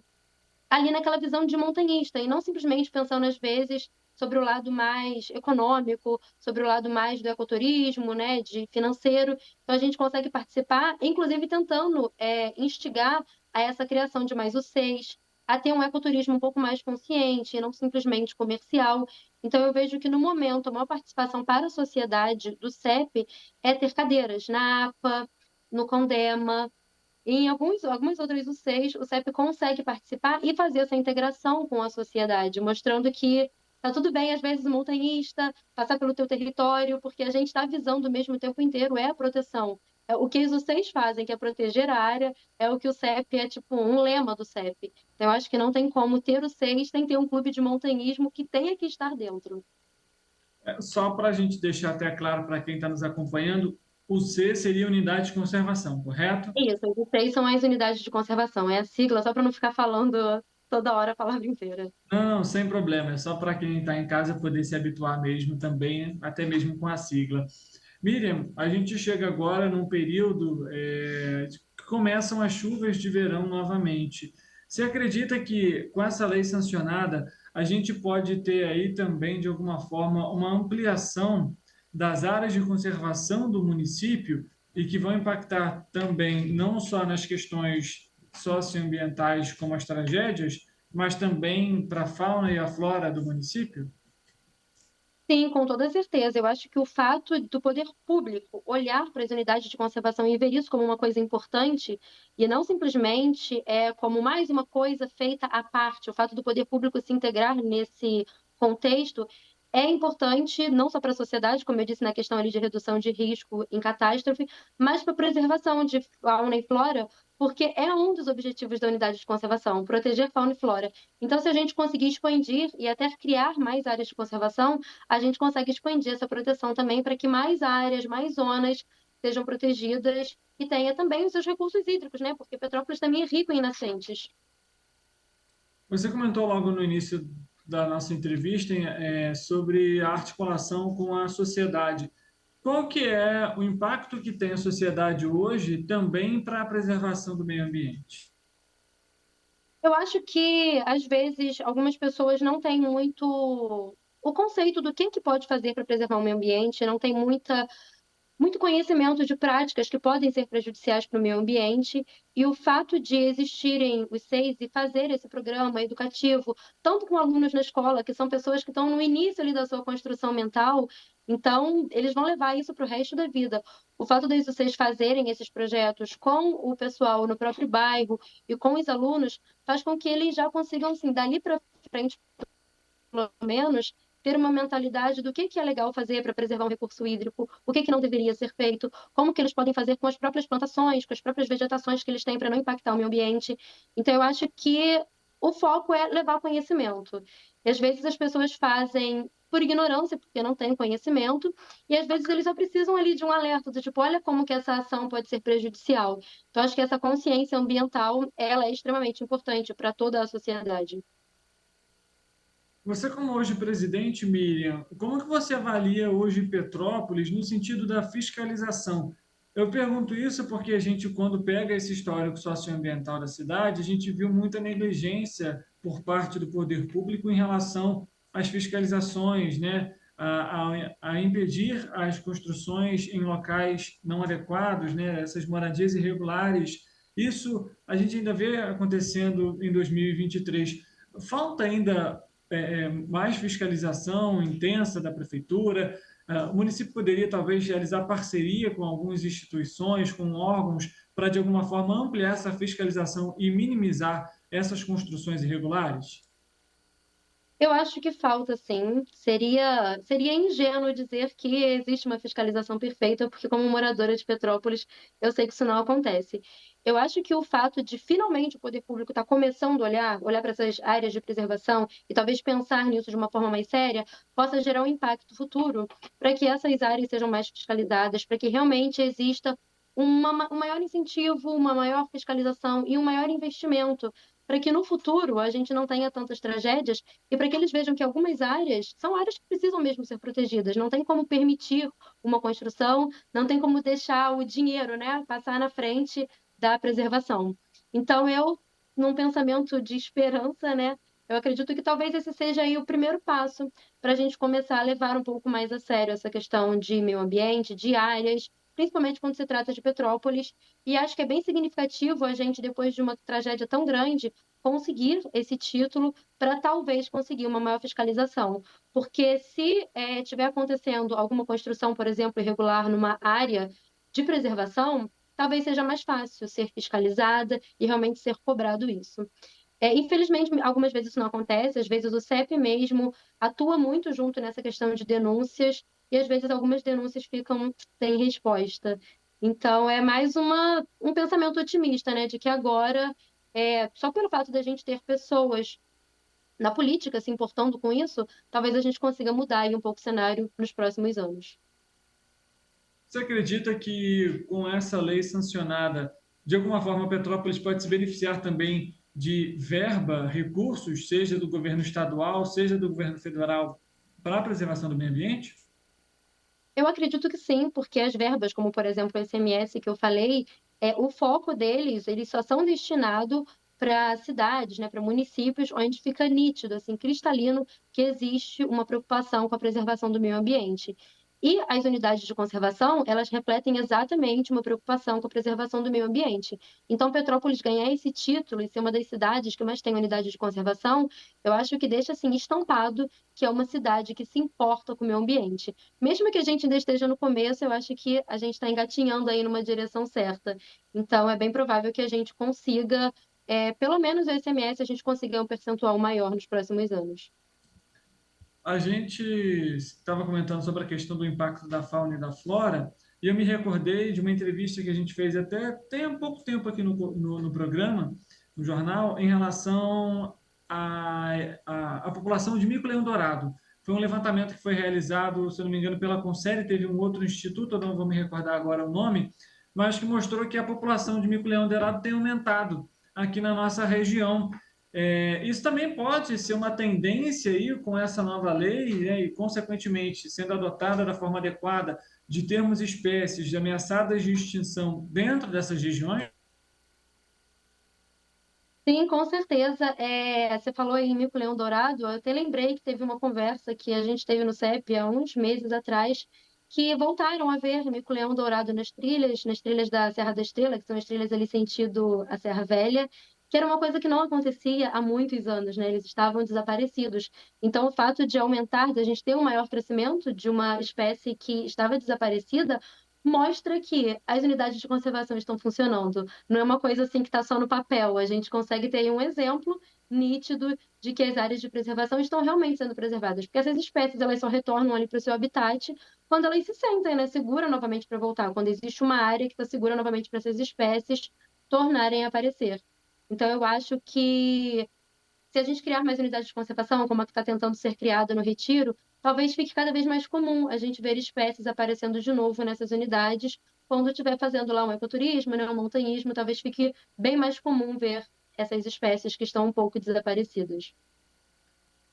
ali naquela visão de montanhista, e não simplesmente pensando, às vezes, sobre o lado mais econômico, sobre o lado mais do ecoturismo, né, de financeiro. Então, a gente consegue participar, inclusive tentando instigar a essa criação de mais U6, a ter um ecoturismo um pouco mais consciente, e não simplesmente comercial. Então, eu vejo que, no momento, a maior participação para a sociedade do CEP é ter cadeiras na APA, no CONDEMA, e em algumas outras UCs, o CEP consegue participar e fazer essa integração com a sociedade, mostrando que tá tudo bem, às vezes, o montanhista passar pelo teu território, porque a gente está visando o mesmo tempo inteiro, é a proteção. O que os UCs fazem, que é proteger a área, é o que o CEP é tipo um lema do CEP. Então, eu acho que não tem como ter o CES sem ter um clube de montanhismo que tenha que estar dentro. Só para a gente deixar até claro para quem está nos acompanhando, o C seria unidade de conservação, correto? Isso, os UCs são as unidades de conservação, é a sigla, só para não ficar falando toda hora a palavra inteira. Não, sem problema, é só para quem está em casa poder se habituar mesmo também, até mesmo com a sigla. Miriam, a gente chega agora num período que começam as chuvas de verão novamente. Você acredita que com essa lei sancionada a gente pode ter aí também, de alguma forma, uma ampliação das áreas de conservação do município e que vão impactar também não só nas questões socioambientais como as tragédias, mas também para a fauna e a flora do município? Sim, com toda certeza. Eu acho que o fato do poder público olhar para as unidades de conservação e ver isso como uma coisa importante, e não simplesmente como mais uma coisa feita à parte, o fato do poder público se integrar nesse contexto é importante não só para a sociedade, como eu disse na questão ali de redução de risco em catástrofe, mas para a preservação de fauna e flora, porque é um dos objetivos da unidade de conservação, proteger fauna e flora. Então, se a gente conseguir expandir e até criar mais áreas de conservação, a gente consegue expandir essa proteção também para que mais áreas, mais zonas sejam protegidas e tenha também os seus recursos hídricos, né? Porque Petrópolis também é rico em nascentes. Você comentou logo no início da nossa entrevista sobre a articulação com a sociedade. Qual que é o impacto que tem a sociedade hoje também para a preservação do meio ambiente? Eu acho que, às vezes, algumas pessoas não têm muito o conceito do que pode fazer para preservar o meio ambiente, não tem muito conhecimento de práticas que podem ser prejudiciais para o meio ambiente, e o fato de existirem os SEIs e fazer esse programa educativo, tanto com alunos na escola, que são pessoas que estão no início ali da sua construção mental, então eles vão levar isso para o resto da vida. O fato de vocês fazerem esses projetos com o pessoal no próprio bairro e com os alunos faz com que eles já consigam, assim, dali para frente, pelo menos, ter uma mentalidade do que é legal fazer para preservar um recurso hídrico, o que não deveria ser feito, como que eles podem fazer com as próprias plantações, com as próprias vegetações que eles têm para não impactar o meio ambiente. Então, eu acho que o foco é levar conhecimento. E, às vezes, as pessoas fazem por ignorância, porque não têm conhecimento, e às vezes eles só precisam ali de um alerta, do tipo, olha como que essa ação pode ser prejudicial. Então, acho que essa consciência ambiental, ela é extremamente importante para toda a sociedade. Você, como hoje presidente, Miriam, como que você avalia hoje Petrópolis no sentido da fiscalização? Eu pergunto isso porque a gente, quando pega esse histórico socioambiental da cidade, a gente viu muita negligência por parte do poder público em relação às fiscalizações, né? A impedir as construções em locais não adequados, né? Essas moradias irregulares. Isso a gente ainda vê acontecendo em 2023. Falta ainda mais fiscalização intensa da prefeitura. O município poderia talvez realizar parceria com algumas instituições, com órgãos, para de alguma forma ampliar essa fiscalização e minimizar essas construções irregulares? Eu acho que falta, sim. Seria ingênuo dizer que existe uma fiscalização perfeita, porque, como moradora de Petrópolis, eu sei que isso não acontece. Eu acho que o fato de finalmente o poder público estar começando a olhar para essas áreas de preservação e talvez pensar nisso de uma forma mais séria, possa gerar um impacto futuro para que essas áreas sejam mais fiscalizadas, para que realmente exista um maior incentivo, uma maior fiscalização e um maior investimento, para que no futuro a gente não tenha tantas tragédias e para que eles vejam que algumas áreas são áreas que precisam mesmo ser protegidas. Não tem como permitir uma construção, não tem como deixar o dinheiro, né, passar na frente da preservação. Então, num pensamento de esperança, né, eu acredito que talvez esse seja aí o primeiro passo para a gente começar a levar um pouco mais a sério essa questão de meio ambiente, de áreas, principalmente quando se trata de Petrópolis, e acho que é bem significativo a gente, depois de uma tragédia tão grande, conseguir esse título para talvez conseguir uma maior fiscalização. Porque se estiver acontecendo alguma construção, por exemplo, irregular numa área de preservação, talvez seja mais fácil ser fiscalizada e realmente ser cobrado isso. Infelizmente, algumas vezes isso não acontece, às vezes o CEP mesmo atua muito junto nessa questão de denúncias, e às vezes algumas denúncias ficam sem resposta. Então, é mais um pensamento otimista, né, de que agora, só pelo fato da gente ter pessoas na política se importando com isso, talvez a gente consiga mudar aí um pouco o cenário nos próximos anos. Você acredita que com essa lei sancionada, de alguma forma, Petrópolis pode se beneficiar também de verba, recursos, seja do governo estadual, seja do governo federal, para a preservação do meio ambiente? Eu acredito que sim, porque as verbas, como por exemplo o ICMS que eu falei, o foco deles, eles só são destinados para cidades, né, para municípios, onde fica nítido, assim, cristalino, que existe uma preocupação com a preservação do meio ambiente. E as unidades de conservação, elas refletem exatamente uma preocupação com a preservação do meio ambiente. Então, Petrópolis ganhar esse título e ser uma das cidades que mais tem unidade de conservação, eu acho que deixa assim estampado que é uma cidade que se importa com o meio ambiente. Mesmo que a gente ainda esteja no começo, eu acho que a gente está engatinhando aí numa direção certa. Então, é bem provável que a gente consiga, pelo menos o ICMS, a gente consiga um percentual maior nos próximos anos. A gente estava comentando sobre a questão do impacto da fauna e da flora, e eu me recordei de uma entrevista que a gente fez até tem há pouco tempo aqui no programa, no jornal, em relação à população de mico-leão-dourado. Foi um levantamento que foi realizado, se eu não me engano, pela Conselho, teve um outro instituto, eu não vou me recordar agora o nome, mas que mostrou que a população de mico-leão-dourado tem aumentado aqui na nossa região. Isso também pode ser uma tendência aí com essa nova lei, né, e, consequentemente, sendo adotada da forma adequada, de termos espécies ameaçadas de extinção dentro dessas regiões? Sim, com certeza. Você falou aí em mico-leão-dourado, eu até lembrei que teve uma conversa que a gente teve no CEP há uns meses atrás, que voltaram a ver mico-leão-dourado nas trilhas da Serra da Estrela, que são as trilhas ali sentido a Serra Velha, que era uma coisa que não acontecia há muitos anos, né? Eles estavam desaparecidos. Então, o fato de aumentar, de a gente ter um maior crescimento de uma espécie que estava desaparecida, mostra que as unidades de conservação estão funcionando. Não é uma coisa assim que está só no papel. A gente consegue ter aí um exemplo nítido de que as áreas de preservação estão realmente sendo preservadas, porque essas espécies elas só retornam ali para o seu habitat quando elas se sentem, né, seguras novamente para voltar, quando existe uma área que está segura novamente para essas espécies tornarem a aparecer. Então, eu acho que se a gente criar mais unidades de conservação, como a que está tentando ser criada no Retiro, talvez fique cada vez mais comum a gente ver espécies aparecendo de novo nessas unidades. Quando estiver fazendo lá um ecoturismo, né, um montanhismo, talvez fique bem mais comum ver essas espécies que estão um pouco desaparecidas.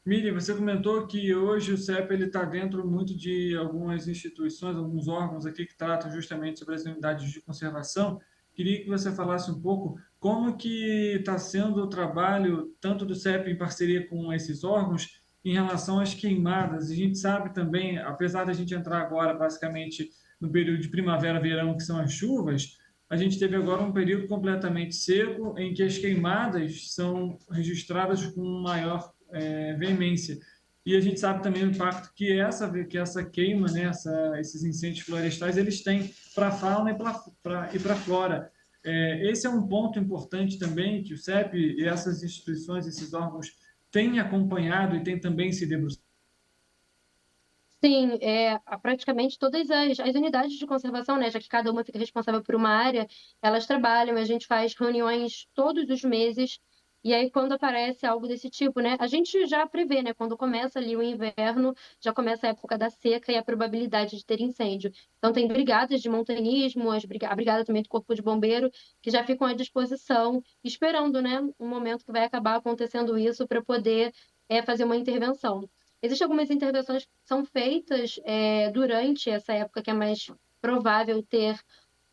Miriam, você comentou que hoje o CEP está dentro muito de algumas instituições, alguns órgãos aqui que tratam justamente sobre as unidades de conservação. Queria que você falasse um pouco como que está sendo o trabalho tanto do CEP em parceria com esses órgãos em relação às queimadas. A gente sabe também, apesar da gente entrar agora basicamente no período de primavera-verão, que são as chuvas, a gente teve agora um período completamente seco em que as queimadas são registradas com maior veemência. E a gente sabe também o impacto que essa queima, né, esses incêndios florestais, eles têm para a fauna e para a flora. Esse é um ponto importante também que o CEP e essas instituições, esses órgãos, têm acompanhado e têm também se debruçado. Sim, praticamente todas as unidades de conservação, né, já que cada uma fica responsável por uma área, elas trabalham, a gente faz reuniões todos os meses. E aí, quando aparece algo desse tipo, né, a gente já prevê, né, quando começa ali o inverno, já começa a época da seca e a probabilidade de ter incêndio. Então, tem brigadas de montanhismo, a brigada também do Corpo de Bombeiro, que já ficam à disposição, esperando, né, um momento que vai acabar acontecendo isso para poder fazer uma intervenção. Existem algumas intervenções que são feitas durante essa época que é mais provável ter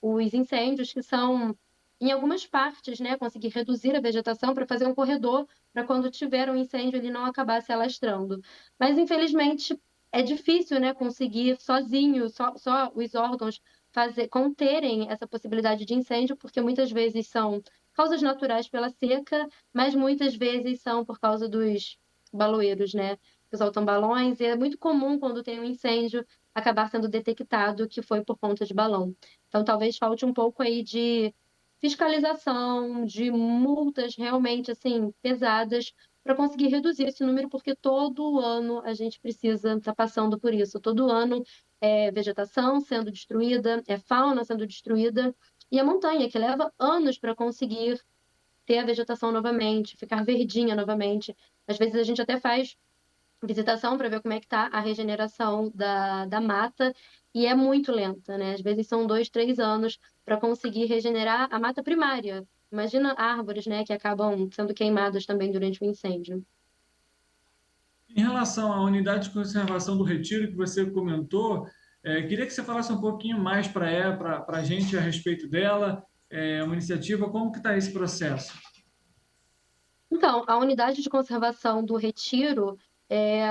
os incêndios, que são em algumas partes, né, conseguir reduzir a vegetação para fazer um corredor para quando tiver um incêndio ele não acabar se alastrando. Mas, infelizmente, é difícil, né, conseguir sozinho, só os órgãos conterem essa possibilidade de incêndio, porque muitas vezes são causas naturais pela seca, mas muitas vezes são por causa dos baloeiros, né? Que soltam balões, e é muito comum quando tem um incêndio acabar sendo detectado que foi por conta de balão. Então, talvez falte um pouco aí de fiscalização, de multas realmente assim pesadas para conseguir reduzir esse número, porque todo ano a gente precisa estar passando por isso. Todo ano é vegetação sendo destruída, é fauna sendo destruída, e a montanha, que leva anos para conseguir ter a vegetação novamente, ficar verdinha novamente. Às vezes a gente até faz visitação para ver como é que está a regeneração da mata, e é muito lenta, né? Às vezes são 2, 3 anos para conseguir regenerar a mata primária. Imagina árvores, né, que acabam sendo queimadas também durante o incêndio. Em relação à unidade de conservação do Retiro que você comentou, queria que você falasse um pouquinho mais para a gente a respeito dela, uma iniciativa, como que está esse processo? Então, a unidade de conservação do Retiro,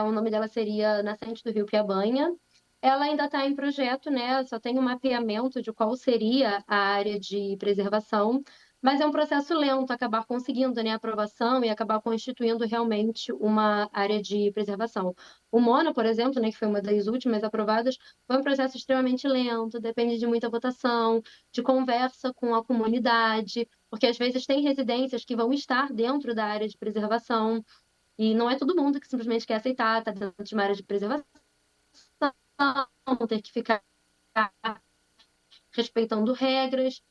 o nome dela seria Nascente do Rio Piabanha. Ela ainda está em projeto, né? Só tem um mapeamento de qual seria a área de preservação, mas é um processo lento acabar conseguindo, né, aprovação e acabar constituindo realmente uma área de preservação. O Mona, por exemplo, né, que foi uma das últimas aprovadas, foi um processo extremamente lento, depende de muita votação, de conversa com a comunidade, porque às vezes tem residências que vão estar dentro da área de preservação, e não é todo mundo que simplesmente quer aceitar, estar dentro de uma área de preservação, ter que ficar respeitando regras.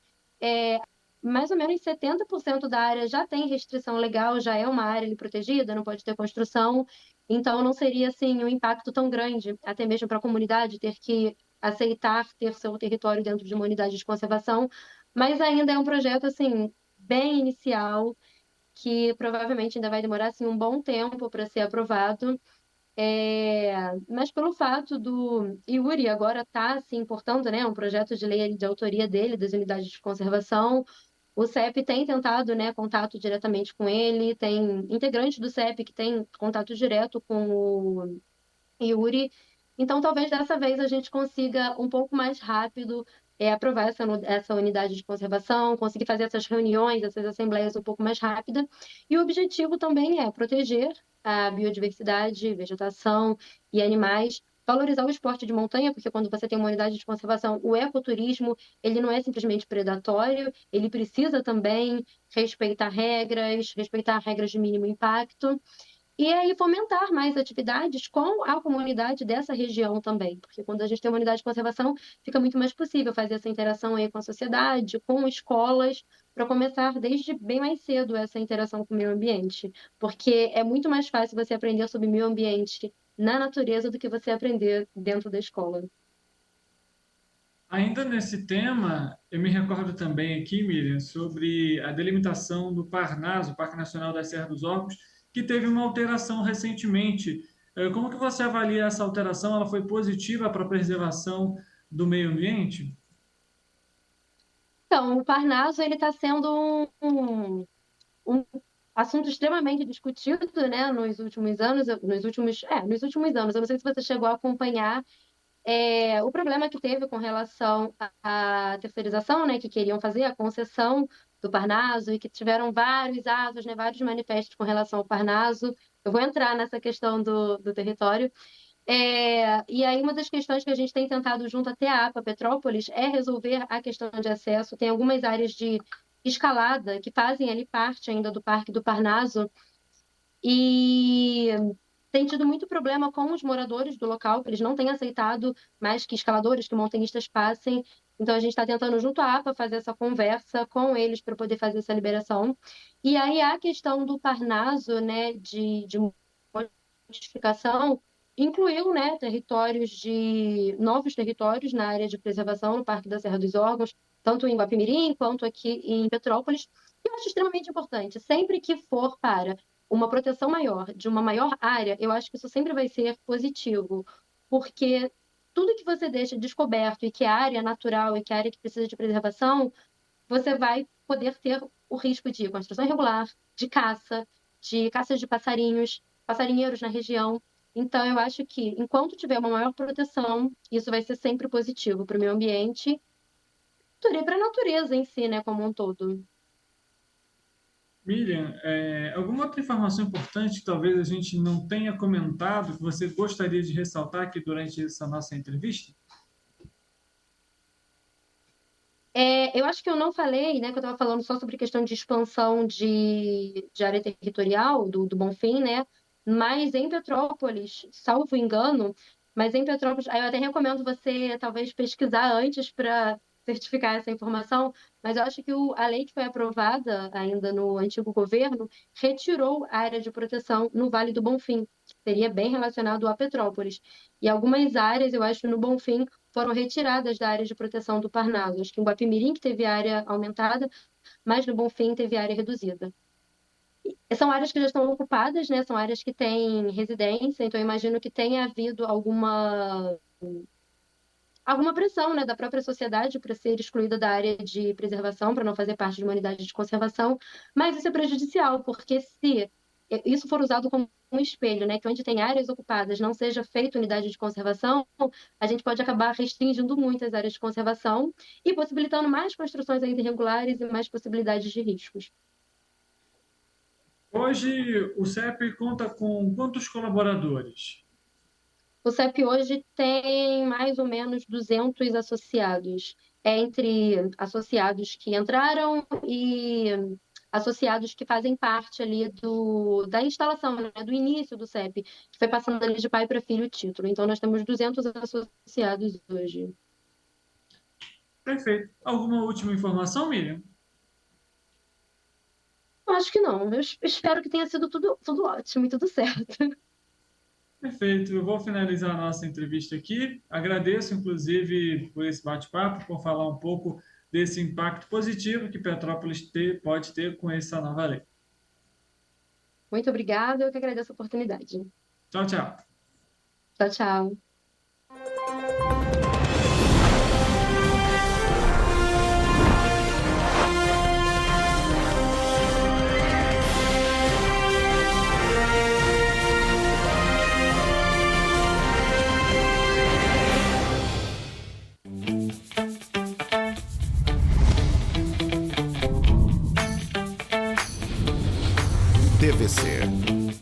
Mais ou menos 70% da área já tem restrição legal, já é uma área ali protegida, não pode ter construção, então não seria assim um impacto tão grande, até mesmo para a comunidade ter que aceitar ter seu território dentro de uma unidade de conservação, mas ainda é um projeto assim bem inicial, que provavelmente ainda vai demorar assim, um bom tempo para ser aprovado. Mas pelo fato do Yuri agora estar se importando, né, um projeto de lei de autoria dele, das unidades de conservação, o CEP tem tentado, né, contato diretamente com ele, tem integrantes do CEP que tem contato direto com o Yuri. Então, talvez dessa vez a gente consiga um pouco mais rápido aprovar essa unidade de conservação, conseguir fazer essas reuniões, essas assembleias um pouco mais rápida. E o objetivo também é proteger a biodiversidade, vegetação e animais, valorizar o esporte de montanha, porque quando você tem uma unidade de conservação, o ecoturismo, ele não é simplesmente predatório, ele precisa também respeitar regras de mínimo impacto. E aí fomentar mais atividades com a comunidade dessa região também, porque quando a gente tem uma unidade de conservação, fica muito mais possível fazer essa interação aí com a sociedade, com escolas, para começar desde bem mais cedo essa interação com o meio ambiente, porque é muito mais fácil você aprender sobre meio ambiente na natureza do que você aprender dentro da escola. Ainda nesse tema, eu me recordo também aqui, Miriam, sobre a delimitação do Parnaso, Parque Nacional da Serra dos Orcos, que teve uma alteração recentemente. Como que você avalia essa alteração? Ela foi positiva para a preservação do meio ambiente? Então, o Parnaso ele está sendo um assunto extremamente discutido, né, nos últimos anos, nos últimos anos. Eu não sei se você chegou a acompanhar o problema que teve com relação à terceirização, né, que queriam fazer a concessão do Parnaso e que tiveram vários atos, né, vários manifestos com relação ao Parnaso. Eu vou entrar nessa questão do território. E aí uma das questões que a gente tem tentado junto até a APA Petrópolis é resolver a questão de acesso. Tem algumas áreas de escalada que fazem ali parte ainda do Parque do Parnaso, e tem tido muito problema com os moradores do local, que eles não têm aceitado mais que escaladores, que montanhistas passem. Então, a gente está tentando, junto à APA, fazer essa conversa com eles para poder fazer essa liberação. E aí, a questão do Parnaso, né, de modificação, incluiu, né, novos territórios na área de preservação no Parque da Serra dos Órgãos, tanto em Guapimirim quanto aqui em Petrópolis. E eu acho extremamente importante, sempre que for para uma proteção maior, de uma maior área, eu acho que isso sempre vai ser positivo, porque tudo que você deixa descoberto e que é área natural e que é área que precisa de preservação, você vai poder ter o risco de construção irregular, de caça de passarinhos, passarinheiros na região. Então, eu acho que, enquanto tiver uma maior proteção, isso vai ser sempre positivo para o meio ambiente para a natureza em si, né, como um todo. Miriam, alguma outra informação importante que talvez a gente não tenha comentado, que você gostaria de ressaltar aqui durante essa nossa entrevista? Eu acho que eu não falei, né, que eu estava falando só sobre questão de expansão de área territorial do Bonfim, né? Mas em Petrópolis, salvo engano, mas em Petrópolis, aí eu até recomendo você talvez pesquisar antes para certificar essa informação, mas eu acho que a lei que foi aprovada ainda no antigo governo retirou a área de proteção no Vale do Bonfim, que seria bem relacionado a Petrópolis. E algumas áreas, eu acho, no Bonfim, foram retiradas da área de proteção do Parnaso. Acho que em Guapimirim que teve área aumentada, mas no Bonfim teve área reduzida. São áreas que já estão ocupadas, né? São áreas que têm residência, então eu imagino que tenha havido alguma pressão, né, da própria sociedade para ser excluída da área de preservação, para não fazer parte de uma unidade de conservação, mas isso é prejudicial, porque se isso for usado como um espelho, né, que onde tem áreas ocupadas não seja feita unidade de conservação, a gente pode acabar restringindo muito as áreas de conservação e possibilitando mais construções ainda irregulares e mais possibilidades de riscos. Hoje, o CEP conta com quantos colaboradores? O CEP hoje tem mais ou menos 200 associados, entre associados que entraram e associados que fazem parte ali da instalação, né, do início do CEP, que foi passando ali de pai para filho o título. Então, nós temos 200 associados hoje. Perfeito. Alguma última informação, Miriam? Acho que não. Eu espero que tenha sido tudo ótimo e tudo certo. Perfeito. Eu vou finalizar a nossa entrevista aqui. Agradeço, inclusive, por esse bate-papo, por falar um pouco desse impacto positivo que Petrópolis pode ter com essa nova lei. Muito obrigada. Eu que agradeço a oportunidade. Tchau, tchau. Tchau, tchau. TVC,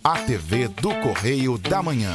a TV do Correio da Manhã.